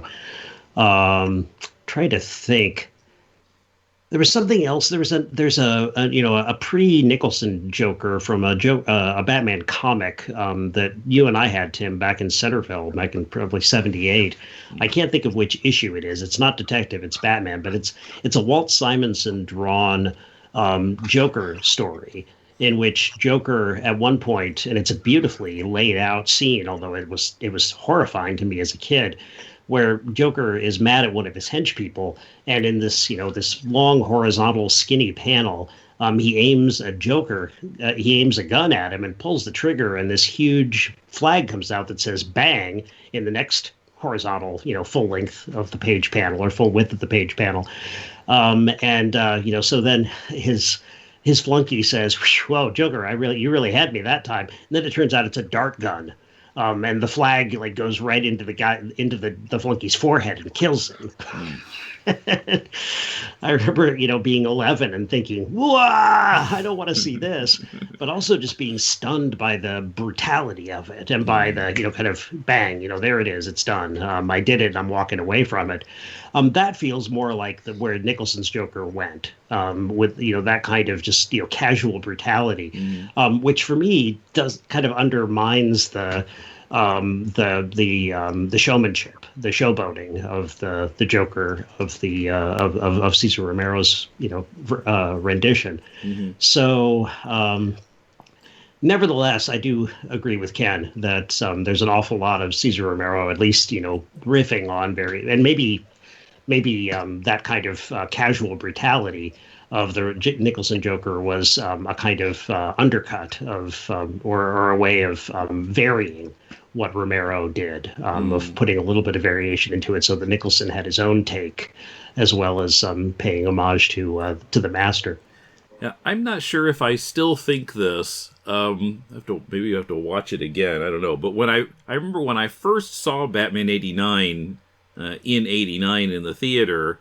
Trying to think. There was something else. There's a pre-Nicholson Joker from a Batman comic that you and I had, Tim, back in Centerville, back in probably '78. I can't think of which issue it is. It's not Detective, it's Batman, but it's a Walt Simonson drawn Joker story in which Joker at one point, and it's a beautifully laid out scene, although it was horrifying to me as a kid, where Joker is mad at one of his hench people, and in this long horizontal skinny panel, he aims a gun at him and pulls the trigger, and this huge flag comes out that says "bang" in the next horizontal, full length of the page panel or full width of the page panel, so then his flunky says, "Whoa, Joker, you really had me that time." And then it turns out it's a dart gun. And the flag goes right into the flunky's forehead and kills him. I remember, being 11 and thinking, "Whoa, I don't want to see this," but also just being stunned by the brutality of it and by the, kind of bang, there it is, it's done. I did it. I'm walking away from it. That feels more like where Nicholson's Joker went, with that kind of just casual brutality, which for me does kind of undermines the showmanship, the showboating of the Joker of Cesar Romero's rendition. Mm-hmm. So nevertheless, I do agree with Ken that there's an awful lot of Cesar Romero, at least riffing on maybe that kind of casual brutality of the Nicholson Joker was a kind of undercut of or a way of varying what Romero did, of putting a little bit of variation into it, so that Nicholson had his own take, as well as paying homage to the master. Yeah, I'm not sure if I still think this. Maybe you have to watch it again. I don't know. But I remember when I first saw Batman '89 in '89 in the theater,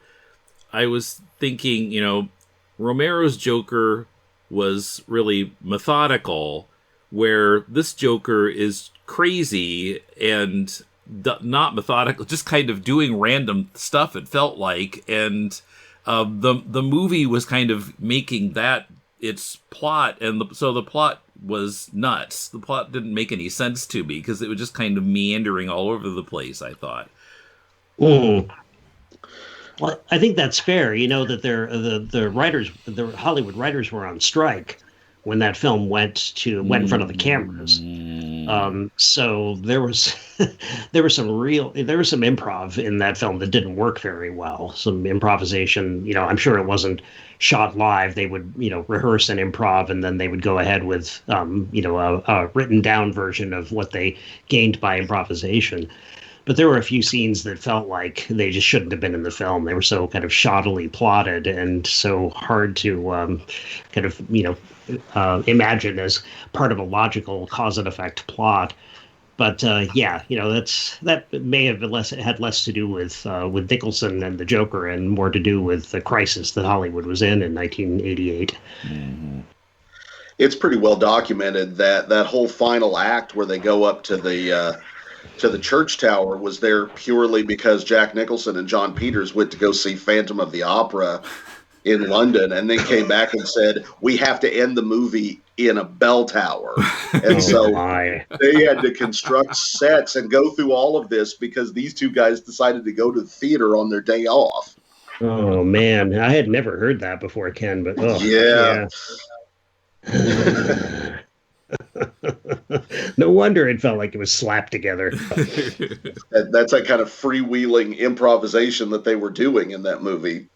I was thinking, Romero's Joker was really methodical, where this Joker is crazy and not methodical, just kind of doing random stuff, it felt like. And the movie was kind of making that its plot, and so the plot was nuts. The plot didn't make any sense to me because it was just kind of meandering all over the place, I thought. Mm. Well, I think that's fair. That the Hollywood writers were on strike when that film went in front of the cameras. So there was some improv in that film that didn't work very well. Some improvisation. I'm sure it wasn't shot live. They would rehearse an improv, and then they would go ahead with a written down version of what they gained by improvisation. But there were a few scenes that felt like they just shouldn't have been in the film. They were so kind of shoddily plotted and so hard to imagine as part of a logical cause and effect plot. But that may have had less to do with Nicholson and the Joker, and more to do with the crisis that Hollywood was in 1988. Mm-hmm. It's pretty well documented that whole final act where they go up to the church tower was there purely because Jack Nicholson and John Peters went to go see Phantom of the Opera in London, and then came back and said, "We have to end the movie in a bell tower." And so they had to construct sets and go through all of this because these two guys decided to go to the theater on their day off. Oh man, I had never heard that before, Ken, but yeah. No wonder it felt like it was slapped together. That's that kind of freewheeling improvisation that they were doing in that movie,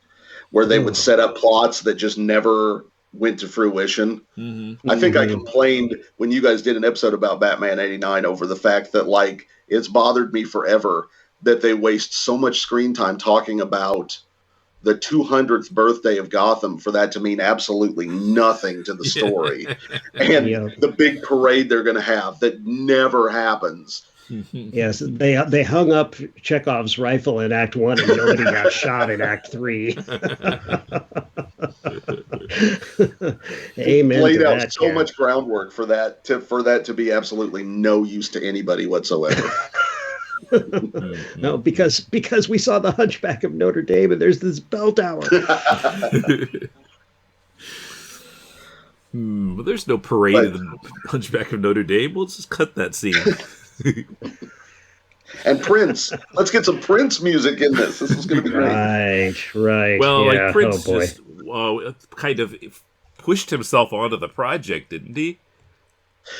where they would set up plots that just never went to fruition. Mm-hmm. I think I complained when you guys did an episode about Batman '89 over the fact that it's bothered me forever that they waste so much screen time talking about the 200th birthday of Gotham for that to mean absolutely nothing to the story. And the big parade they're going to have that never happens. Yes, they hung up Chekhov's rifle in Act 1 and nobody got shot in Act 3. Amen. Laid out so much groundwork for that to be absolutely no use to anybody whatsoever. No, because we saw the Hunchback of Notre Dame, and there's this bell tower. But there's no parade of the Hunchback of Notre Dame. We'll just cut that scene. And Prince. Let's get some Prince music in this. This is going to be great. Right. Well, yeah. like Prince boy. just kind of pushed himself onto the project, didn't he?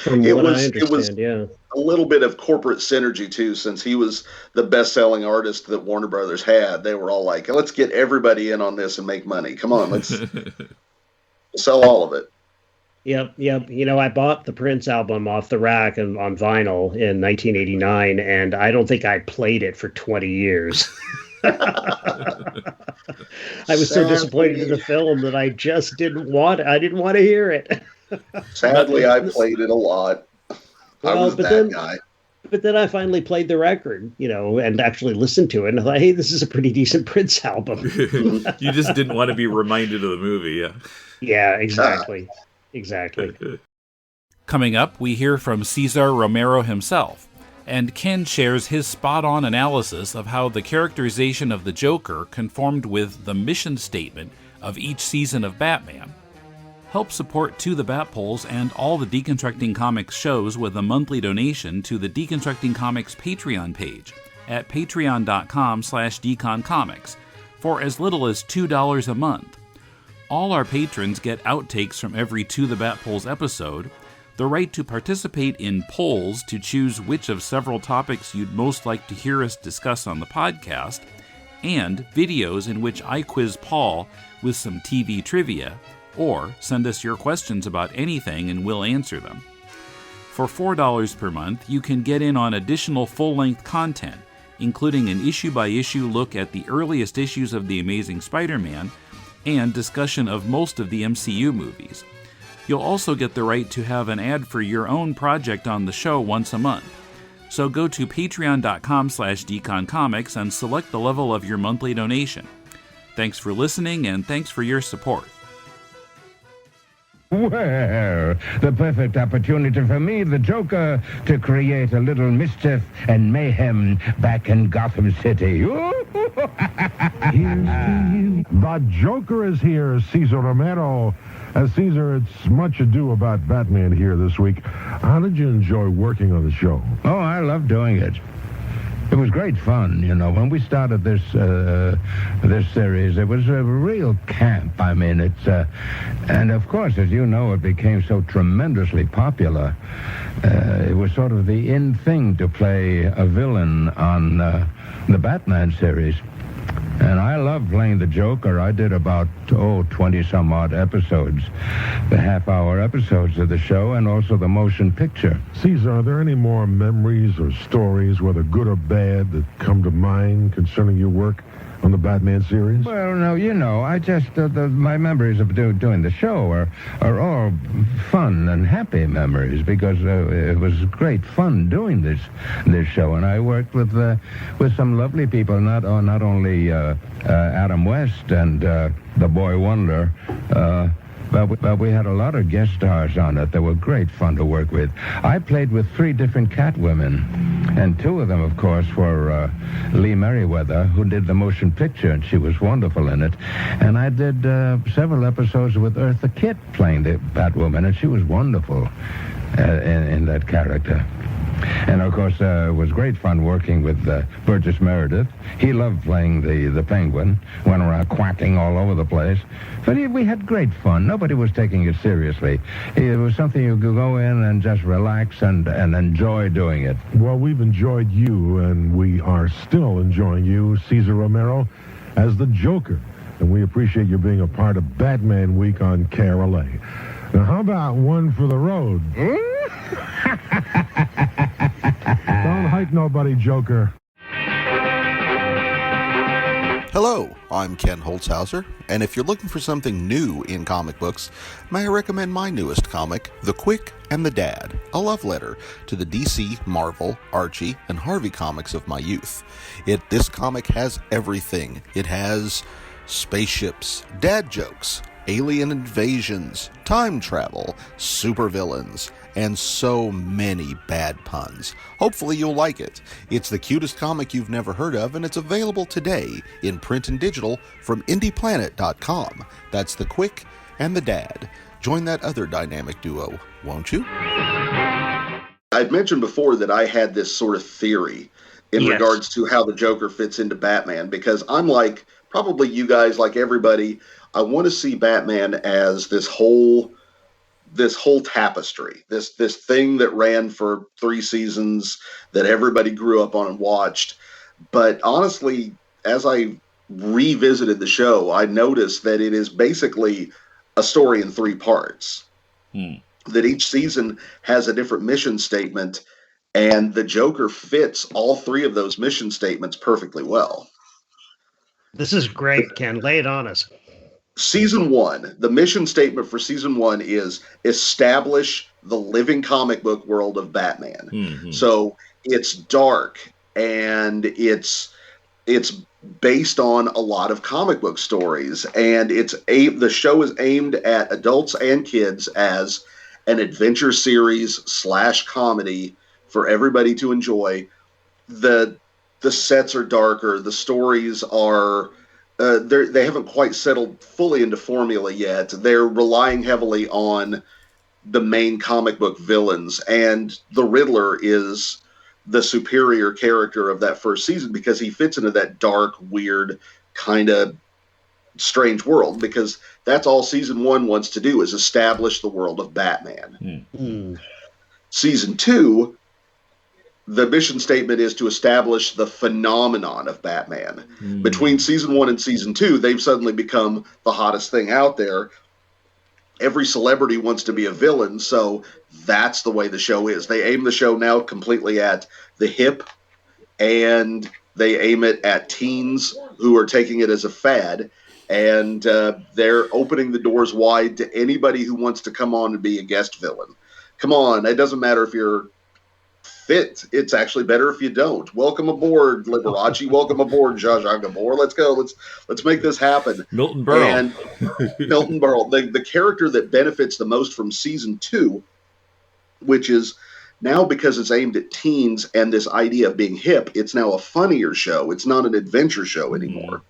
From It what was I understand, yeah. a little bit of corporate synergy too, since he was the best-selling artist that Warner Brothers had. They were all like, "Let's get everybody in on this and make money. Come on, let's sell all of it." Yep. You know, I bought the Prince album off the rack and on vinyl in 1989, and I don't think I played it for 20 years. I was so disappointed in the film that I just didn't want to hear it. Sadly, I played it a lot. I was that guy. But then I finally played the record, and actually listened to it, and I thought, hey, this is a pretty decent Prince album. You just didn't want to be reminded of the movie, yeah. Yeah, exactly. Exactly. Coming up, we hear from Cesar Romero himself, and Ken shares his spot-on analysis of how the characterization of the Joker conformed with the mission statement of each season of Batman. Help support To the Batpoles and all the Deconstructing Comics shows with a monthly donation to the Deconstructing Comics Patreon page at patreon.com/deconcomics for as little as $2 a month. All our patrons get outtakes from every To the Batpoles episode, the right to participate in polls to choose which of several topics you'd most like to hear us discuss on the podcast, and videos in which I quiz Paul with some TV trivia, or send us your questions about anything and we'll answer them. For $4 per month, you can get in on additional full-length content, including an issue-by-issue look at the earliest issues of The Amazing Spider-Man, and discussion of most of the MCU movies. You'll also get the right to have an ad for your own project on the show once a month. So go to patreon.com/deconcomics and select the level of your monthly donation. Thanks for listening, and thanks for your support. Well, the perfect opportunity for me, the Joker, to create a little mischief and mayhem back in Gotham City. The Joker is here, Cesar Romero. Cesar, it's much ado about Batman here this week. How did you enjoy working on the show? Oh, I love doing it. It was great fun, when we started this series. It was a real camp. I mean, and of course, as you know, it became so tremendously popular. It was sort of the in thing to play a villain on the Batman series. And I love playing the Joker. I did about, 20-some-odd episodes, the half-hour episodes of the show, and also the motion picture. Cesar, are there any more memories or stories, whether good or bad, that come to mind concerning your work on the Batman series? Well, no, I just, my memories of doing the show are all fun and happy memories, because it was great fun doing this show, and I worked with some lovely people, not only Adam West and the Boy Wonder, but we had a lot of guest stars on it that were great fun to work with. I played with 3 different Catwomen, and 2 of them, of course, were Lee Merriweather, who did the motion picture, and she was wonderful in it. And I did several episodes with Eartha Kitt playing the Batwoman, and she was wonderful in that character. And, of course, it was great fun working with Burgess Meredith. He loved playing the Penguin, went around quacking all over the place. But we had great fun. Nobody was taking it seriously. It was something you could go in and just relax and enjoy doing it. Well, we've enjoyed you, and we are still enjoying you, Cesar Romero, as the Joker. And we appreciate you being a part of Batman Week on KRLA. Now, how about one for the road? Don't hike nobody, Joker. Hello, I'm Ken Holtzhouser, and if you're looking for something new in comic books, may I recommend my newest comic, The Quick and the Dad, a love letter to the DC, Marvel, Archie, and Harvey comics of my youth. This comic has everything. It has spaceships, dad jokes, alien invasions, time travel, supervillains, and so many bad puns. Hopefully you'll like it. It's the cutest comic you've never heard of, and it's available today in print and digital from indieplanet.com. That's The Quick and the Dad. Join that other dynamic duo, won't you? I'd mentioned before that I had this sort of theory in regards to how the Joker fits into Batman, because I'm like, probably you guys, like everybody, I want to see Batman as this whole tapestry, this thing that ran for 3 seasons that everybody grew up on and watched. But honestly, as I revisited the show, I noticed that it is basically a story in 3 parts. That each season has a different mission statement, and the Joker fits all 3 of those mission statements perfectly well. This is great, Ken. Lay it on us. Season 1, the mission statement for Season 1 is establish the living comic book world of Batman. Mm-hmm. So it's dark, and it's based on a lot of comic book stories, and the show is aimed at adults and kids as an adventure series / comedy for everybody to enjoy. The sets are darker. The stories are they haven't quite settled fully into formula yet. They're relying heavily on the main comic book villains, and the Riddler is the superior character of that first season because he fits into that dark, weird, kind of strange world, because that's all Season 1 wants to do, is establish the world of Batman. Season 2, the mission statement is to establish the phenomenon of Batman. Between Season 1 and Season 2, they've suddenly become the hottest thing out there. Every celebrity wants to be a villain, so that's the way the show is. They aim the show now completely at the hip, and they aim it at teens who are taking it as a fad, and they're opening the doors wide to anybody who wants to come on and be a guest villain. Come on, it doesn't matter if you're fit. It's actually better if you don't. Welcome aboard, Liberace. Welcome aboard, Zsa Zsa Gabor. Let's go. Let's make this happen. Milton Berle. And Milton Berle, the character that benefits the most from Season 2, which is now, because it's aimed at teens and this idea of being hip, it's now a funnier show. It's not an adventure show anymore.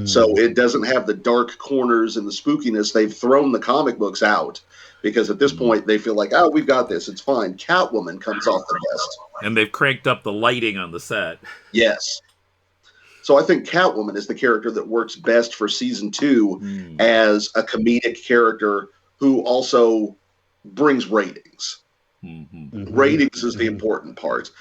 So it doesn't have the dark corners and the spookiness. They've thrown the comic books out, because at this point they feel like, we've got this. It's fine. Catwoman comes off the best. And they've cranked up the lighting on the set. Yes. So I think Catwoman is the character that works best for Season 2 as a comedic character who also brings ratings. Ratings is the important part.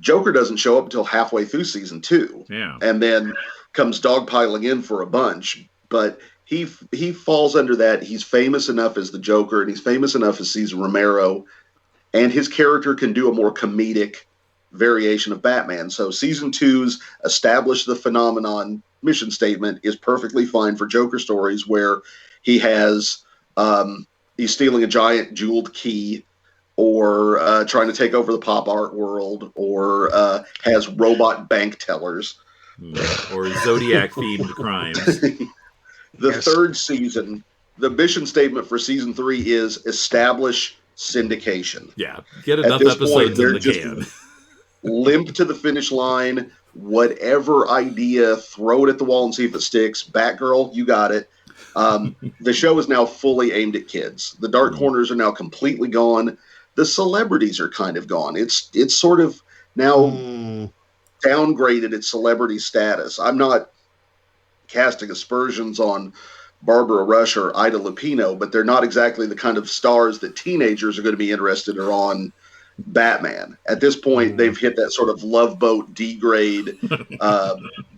Joker doesn't show up until halfway through Season 2. And then comes dogpiling in for a bunch. But he falls under that. He's famous enough as the Joker, and he's famous enough as Cesar Romero, and his character can do a more comedic variation of Batman. So Season 2's establish the phenomenon mission statement is perfectly fine for Joker stories where he has he's stealing a giant jeweled key, or trying to take over the pop art world, or has robot bank tellers, or Zodiac themed crimes. The third season, the mission statement for Season 3 is establish syndication. Yeah, get enough episodes in the can. Limp to the finish line. Whatever idea, throw it at the wall and see if it sticks. Batgirl, you got it. The show is now fully aimed at kids. The dark corners are now completely gone. The celebrities are kind of gone. It's sort of now downgraded its celebrity status. I'm not casting aspersions on Barbara Rush or Ida Lupino, but they're not exactly the kind of stars that teenagers are going to be interested in on Batman. At this point, they've hit that sort of Love Boat D-grade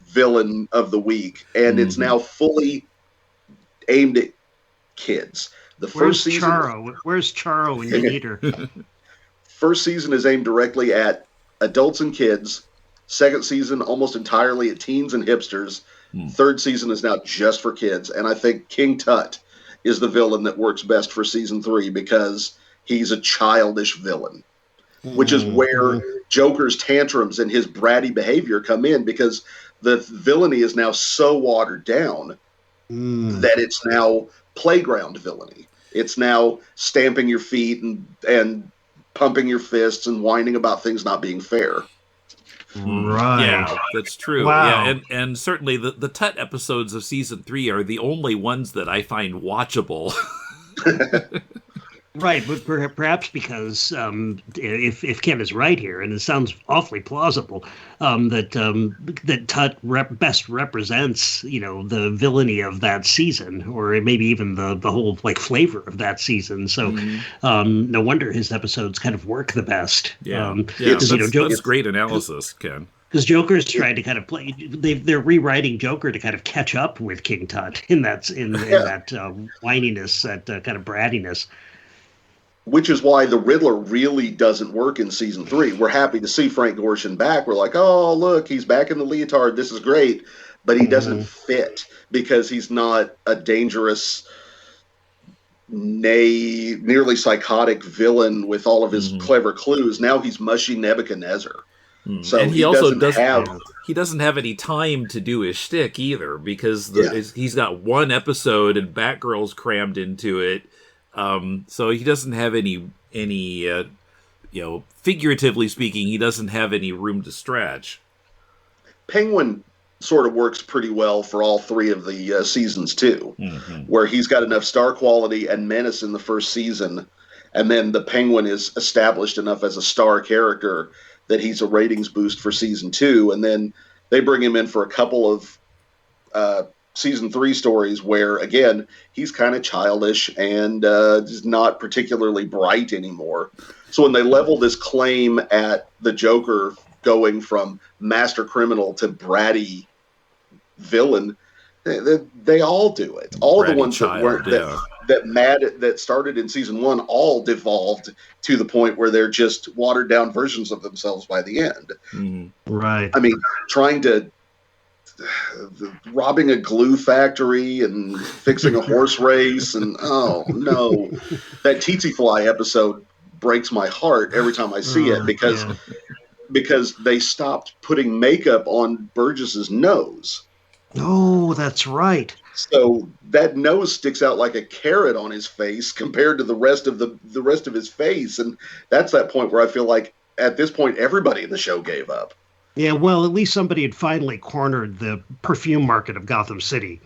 villain of the week, and it's now fully aimed at kids. Where's Charo when you need her? First season is aimed directly at adults and kids. Second season, almost entirely at teens and hipsters. Third season is now just for kids. And I think King Tut is the villain that works best for Season 3 because he's a childish villain, which is where Joker's tantrums and his bratty behavior come in, because the villainy is now so watered down that it's now playground villainy. It's now stamping your feet and pumping your fists and whining about things not being fair. Right. Yeah, that's true. Wow. Yeah, and certainly the Tut episodes of season 3 are the only ones that I find watchable. Right, but perhaps because if Ken is right here, and it sounds awfully plausible, that Tut best represents the villainy of that season, or maybe even the whole like flavor of that season. So no wonder his episodes kind of work the best. Yeah, Joker's great analysis, Ken. Because Joker's trying to kind of play. They're rewriting Joker to kind of catch up with King Tut in that whininess, that kind of brattiness. Which is why the Riddler really doesn't work in season 3. We're happy to see Frank Gorshin back. We're like, oh, look, he's back in the leotard. This is great. But he doesn't fit because he's not a dangerous, nearly psychotic villain with all of his clever clues. Now he's mushy Nebuchadnezzar. So and he also doesn't have any time to do his shtick either, because he's got one episode and Batgirl's crammed into it. So he doesn't have any figuratively speaking, he doesn't have any room to stretch. Penguin sort of works pretty well for all 3 of the seasons too, where he's got enough star quality and menace in the first season, and then the Penguin is established enough as a star character that he's a ratings boost for season 2, and then they bring him in for a couple of season 3 stories where, again, he's kind of childish and is not particularly bright anymore. So when they level this claim at the Joker going from master criminal to bratty villain, they all do it. All bratty the ones that started in season 1 all devolved to the point where they're just watered down versions of themselves by the end. Right. I mean, trying to robbing a glue factory and fixing a horse race, and oh no, that Tsetse Fly episode breaks my heart every time I see it because they stopped putting makeup on Burgess's nose. Oh, that's right. So that nose sticks out like a carrot on his face compared to the rest of his face, and that's that point where I feel like at this point everybody in the show gave up. Yeah, well, at least somebody had finally cornered the perfume market of Gotham City.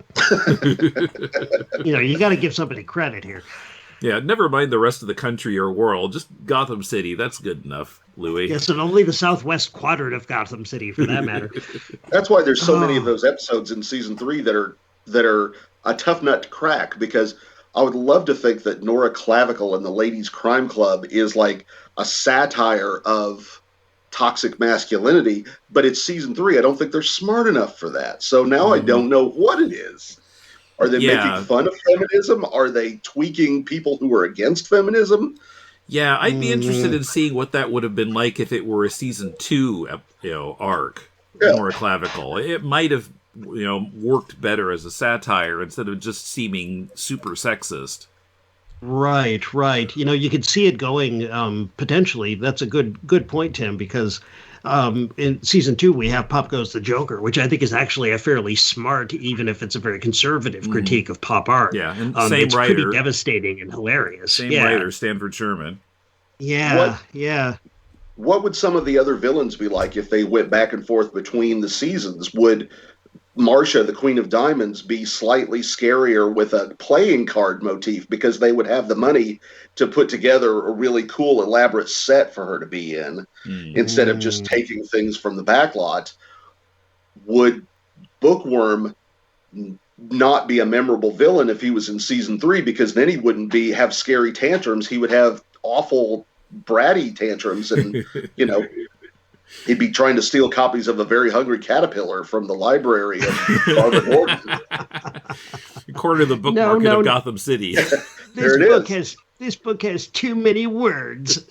You got to give somebody credit here. Yeah, never mind the rest of the country or world. Just Gotham City. That's good enough, Louis. Yes, and only the southwest quadrant of Gotham City, for that matter. That's why there's so many of those episodes in season 3 that are a tough nut to crack, because I would love to think that Nora Clavicle and the Ladies Crime Club is like a satire of toxic masculinity, but it's season 3. I don't think they're smart enough for that. So now I don't know what it is. Are they making fun of feminism? Are they tweaking people who are against feminism? Yeah, I'd be interested in seeing what that would have been like if it were a season 2, arc. Nora Clavicle. It might have, worked better as a satire instead of just seeming super sexist. Right. You could see it going potentially. That's a good point, Tim, because in season 2 we have Pop Goes the Joker, which I think is actually a fairly smart, even if it's a very conservative critique of pop art. Yeah, and same it's writer. Pretty devastating and hilarious. Same writer, Stanford Sherman. Yeah. What would some of the other villains be like if they went back and forth between the seasons? Would Marcia, the Queen of Diamonds, be slightly scarier with a playing card motif because they would have the money to put together a really cool, elaborate set for her to be in instead of just taking things from the backlot? Would Bookworm not be a memorable villain if he was in season 3, because then he wouldn't have scary tantrums. He would have awful bratty tantrums, and he'd be trying to steal copies of A Very Hungry Caterpillar from the library of Barbara Gordon. Corner the book market of Gotham City. This book has too many words.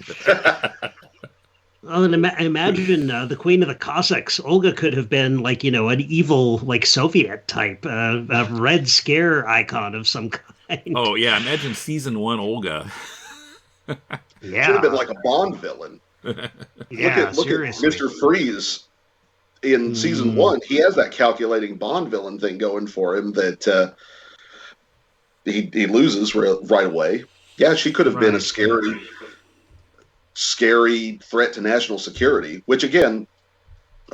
Well, and imagine the Queen of the Cossacks. Olga could have been like, an evil, like Soviet type, a Red Scare icon of some kind. Oh, yeah. Imagine season 1 Olga. Yeah. Should have been like a Bond villain. Yeah, look at Mr. Freeze in season 1. He has that calculating Bond villain thing going for him that he loses right away. Yeah, she could have been a scary threat to national security, which again,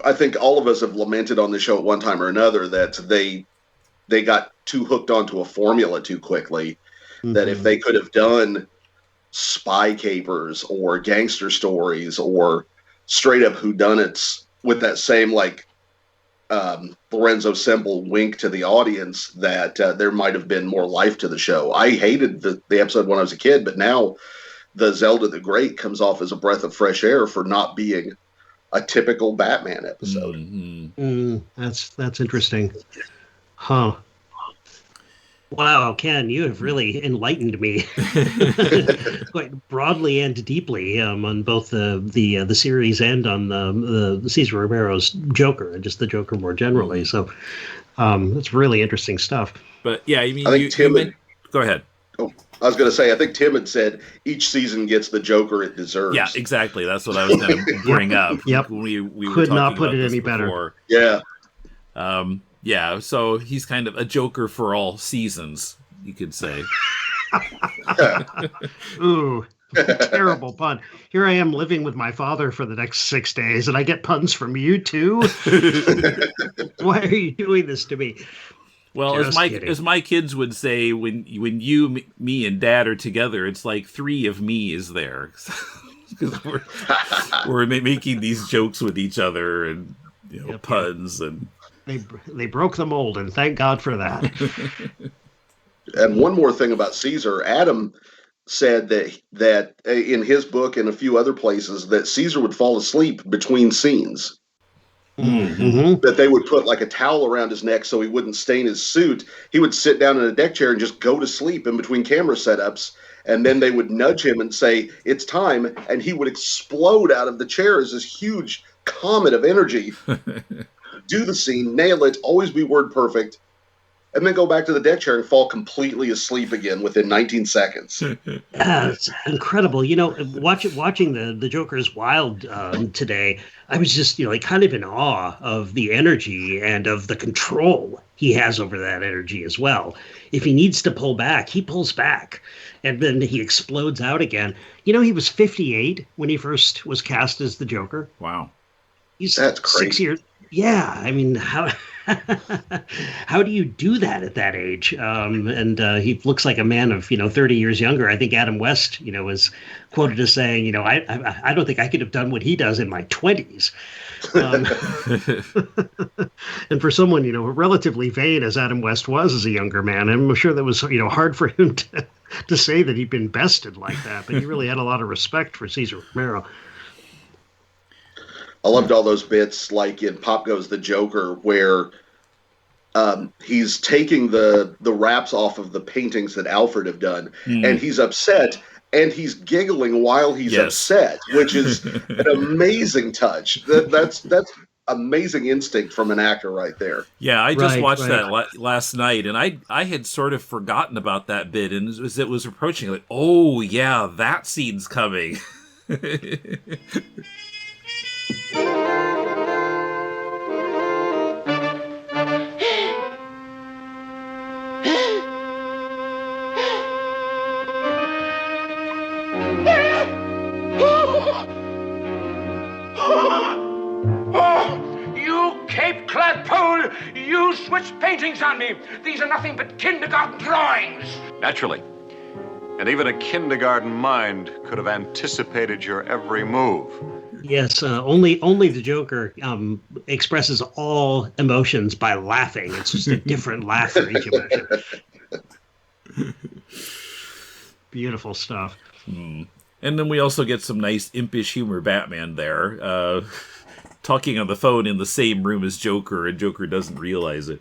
I think all of us have lamented on the show at one time or another that they got too hooked onto a formula too quickly. Mm-hmm. That if they could have done spy capers or gangster stories or straight up whodunits with that same Lorenzo Semple wink to the audience, that there might have been more life to the show. I hated the episode when I was a kid, but now the Zelda the Great comes off as a breath of fresh air for not being a typical Batman episode. Mm-hmm. That's interesting. Huh. Wow, Ken, you have really enlightened me quite broadly and deeply on both the series and on the Cesar Romero's Joker, and just the Joker more generally. So that's really interesting stuff. But yeah, I mean, go ahead. Oh, I was going to say, I think Tim had said each season gets the Joker it deserves. Yeah, exactly. That's what I was going to bring up. Yep. We could not put it any better. Yeah. Yeah, so he's kind of a Joker for all seasons, you could say. Ooh, terrible pun. Here I am living with my father for the next 6 days, and I get puns from you too? Why are you doing this to me? Well, as my kids would say, when you, me, and Dad are together, it's like 3 of me is there. Because we're making these jokes with each other and puns and... They broke the mold, and thank God for that. And one more thing about Cesar, Adam said that in his book and a few other places that Cesar would fall asleep between scenes. Mm-hmm. That they would put like a towel around his neck so he wouldn't stain his suit. He would sit down in a deck chair and just go to sleep in between camera setups. And then they would nudge him and say, "It's time." And he would explode out of the chair as this huge comet of energy. Do the scene, nail it, always be word perfect, and then go back to the deck chair and fall completely asleep again within 19 seconds. It's incredible. Watching the Joker's Wild today, I was just kind of in awe of the energy and of the control he has over that energy as well. If he needs to pull back, he pulls back, and then he explodes out again. He was 58 when he first was cast as the Joker. Wow. That's crazy. 6 years. Yeah, I mean, how do you do that at that age? And he looks like a man of 30 years younger. I think Adam West was quoted as saying, I don't think I could have done what he does in my 20s. And for someone relatively vain as Adam West was as a younger man, I'm sure that was hard for him to say that he'd been bested like that. But he really had a lot of respect for Cesar Romero. I loved all those bits, like in Pop Goes the Joker, where he's taking the wraps off of the paintings that Alfred have done, and he's upset, and he's giggling while he's upset, which is an amazing touch. That's amazing instinct from an actor right there. Yeah, I just watched that last night, and I had sort of forgotten about that bit, and as it was approaching, like, oh yeah, that scene's coming. You switched paintings on me. These are nothing but kindergarten drawings. Naturally. And even a kindergarten mind could have anticipated your every move. Yes, only the Joker expresses all emotions by laughing. It's just a different laugh for each emotion. Beautiful stuff. And then we also get some nice impish humor Batman there. Talking on the phone in the same room as Joker, and Joker doesn't realize it.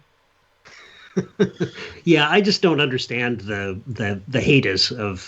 Yeah, I just don't understand the haters of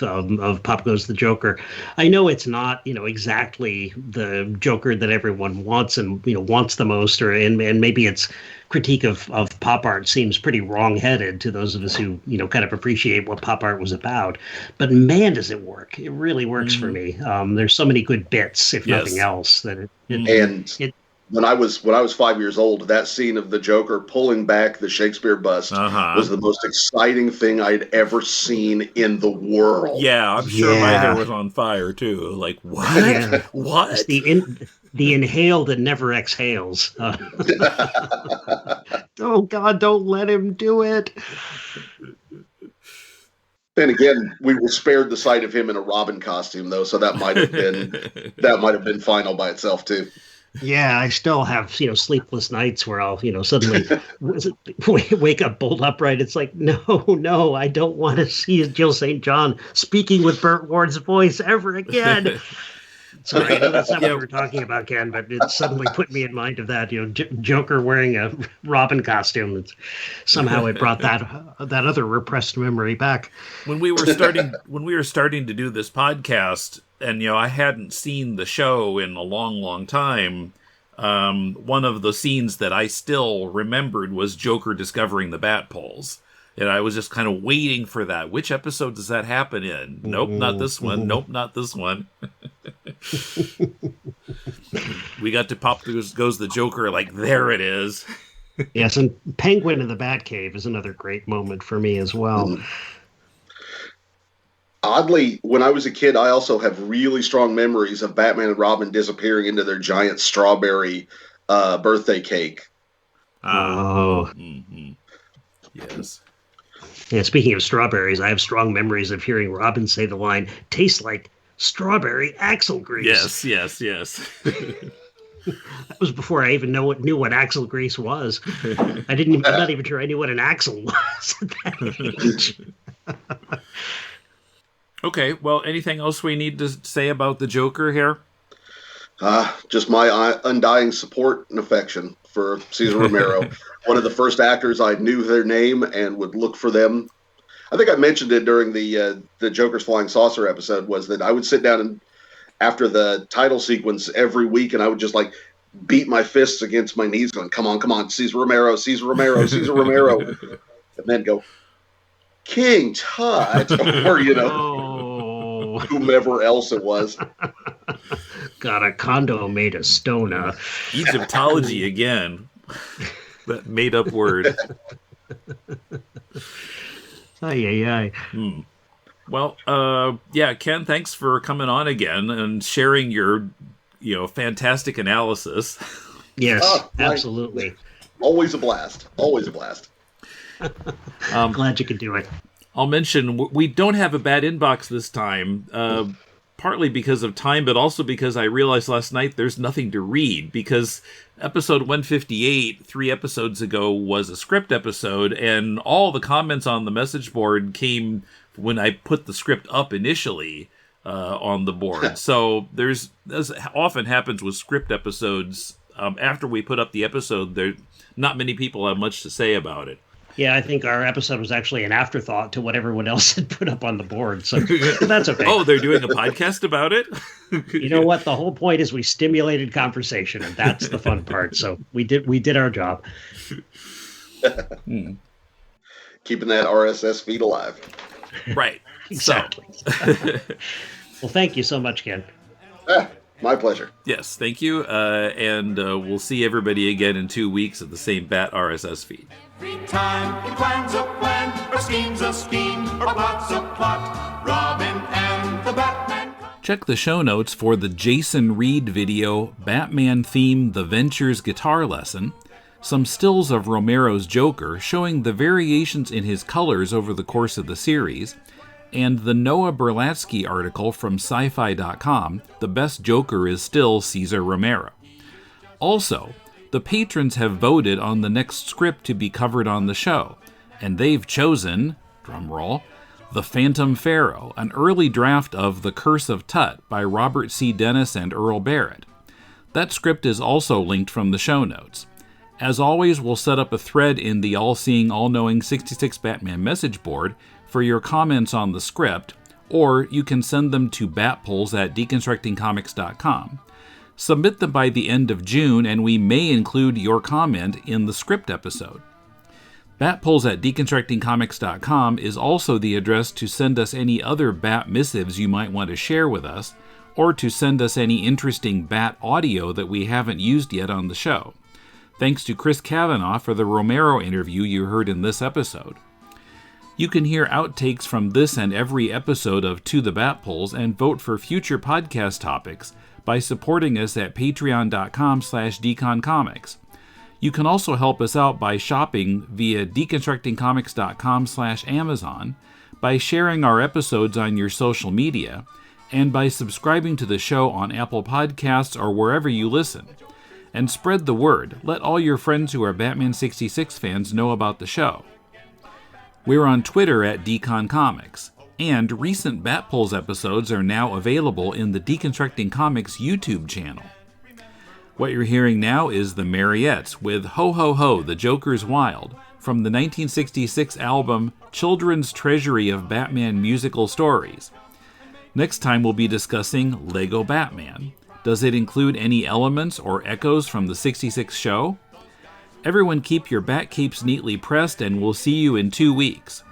Pop Goes the Joker. I know it's not exactly the Joker that everyone wants and wants the most, and maybe its critique of pop art seems pretty wrong-headed to those of us who kind of appreciate what pop art was about. But man, does it work! It really works for me. There's so many good bits, if nothing else, that it when I was 5 years old, that scene of the Joker pulling back the Shakespeare bust was the most exciting thing I'd ever seen in the world. Yeah, I'm sure my hair was on fire too. Like, what? Yeah. What? It's the inhale that never exhales. Oh God, don't let him do it. And again, we were spared the sight of him in a Robin costume, though, so that might have been fine all by itself too. Yeah, I still have, sleepless nights where I'll, suddenly wake up bolt upright. It's like, no, I don't want to see Jill St. John speaking with Burt Ward's voice ever again. Sorry, I know that's not what we're talking about, Ken, but it suddenly put me in mind of that, Joker wearing a Robin costume. Somehow it brought that other repressed memory back. When we were starting to do this podcast, and I hadn't seen the show in a long, long time, one of the scenes that I still remembered was Joker discovering the bat poles. And I was just kind of waiting for that. Which episode does that happen in? Nope, not this one. Nope, not this one. We got to Pop Goes the Joker, like, there it is. Yes, and Penguin in the Batcave is another great moment for me as well. Oddly, when I was a kid, I also have really strong memories of Batman and Robin disappearing into their giant strawberry birthday cake. Oh. Mm-hmm. Yes. Yeah, speaking of strawberries, I have strong memories of hearing Robin say the line, "Tastes like strawberry axle grease." Yes. That was before I even knew what axle grease was. I'm not even sure I knew what an axle was at that age. Okay, well, anything else we need to say about the Joker here? Just my undying support and affection for Cesar Romero. One of the first actors I knew their name and would look for them. I think I mentioned it during the Joker's Flying Saucer episode, was that I would sit down and after the title sequence every week, and I would just beat my fists against my knees going, come on, Cesar Romero, Cesar Romero, Cesar Romero. And then go, King Tut, or, whomever else it was. Got a condo made of stone. Egyptology again. That made-up word. Ay. Well, Ken, thanks for coming on again and sharing your, fantastic analysis. Yes, absolutely. Always a blast. Glad you could do it. I'll mention we don't have a bad inbox this time, partly because of time, but also because I realized last night there's nothing to read, because episode 158, 3 episodes ago, was a script episode, and all the comments on the message board came when I put the script up initially on the board. So there's, as often happens with script episodes, after we put up the episode, there not many people have much to say about it. Yeah, I think our episode was actually an afterthought to what everyone else had put up on the board, so that's okay. Oh, they're doing a podcast about it? You know what? The whole point is we stimulated conversation, and that's the fun part. So we did our job. Keeping that RSS feed alive. Right. Exactly. Well, thank you so much, Ken. My pleasure. Yes, thank you. And we'll see everybody again in 2 weeks at the same Bat RSS feed. Every time he plans a plan, or schemes a scheme, or plots a plot, Robin and the Batman. Check the show notes for the Jason Reed video, Batman Theme The Ventures Guitar Lesson, some stills of Romero's Joker showing the variations in his colors over the course of the series, and the Noah Berlatsky article from sci-fi.com, The Best Joker is Still Cesar Romero. Also, the patrons have voted on the next script to be covered on the show, and they've chosen, drumroll, The Phantom Pharaoh, an early draft of The Curse of Tut by Robert C. Dennis and Earl Barrett. That script is also linked from the show notes. As always, we'll set up a thread in the all-seeing, all-knowing 66 Batman message board for your comments on the script, or you can send them to batpoles@deconstructingcomics.com. Submit them by the end of June, and we may include your comment in the script episode. Batpoles@deconstructingcomics.com is also the address to send us any other Bat missives you might want to share with us, or to send us any interesting Bat audio that we haven't used yet on the show. Thanks to Chris Cavanaugh for the Romero interview you heard in this episode. You can hear outtakes from this and every episode of To the Bat Polls and vote for future podcast topics by supporting us at patreon.com/deconcomics. You can also help us out by shopping via deconstructingcomics.com/Amazon, by sharing our episodes on your social media, and by subscribing to the show on Apple Podcasts or wherever you listen. And spread the word. Let all your friends who are Batman 66 fans know about the show. We're on Twitter at Decon Comics, and recent Bat Polls episodes are now available in the Deconstructing Comics YouTube channel. What you're hearing now is the Mariettes with Ho Ho Ho, the Joker's Wild, from the 1966 album Children's Treasury of Batman Musical Stories. Next time we'll be discussing Lego Batman. Does it include any elements or echoes from the 66 show? Everyone keep your bat capes neatly pressed, and we'll see you in 2 weeks.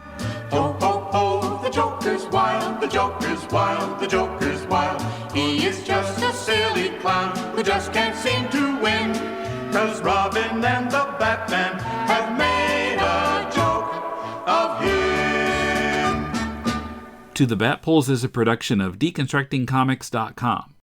Ho, ho, ho, the Joker's wild, the Joker's wild, the Joker's wild. He is just a silly clown who just can't seem to win. 'Cause Robin and the Batman have made a joke of him. To the Bat Polls is a production of DeconstructingComics.com.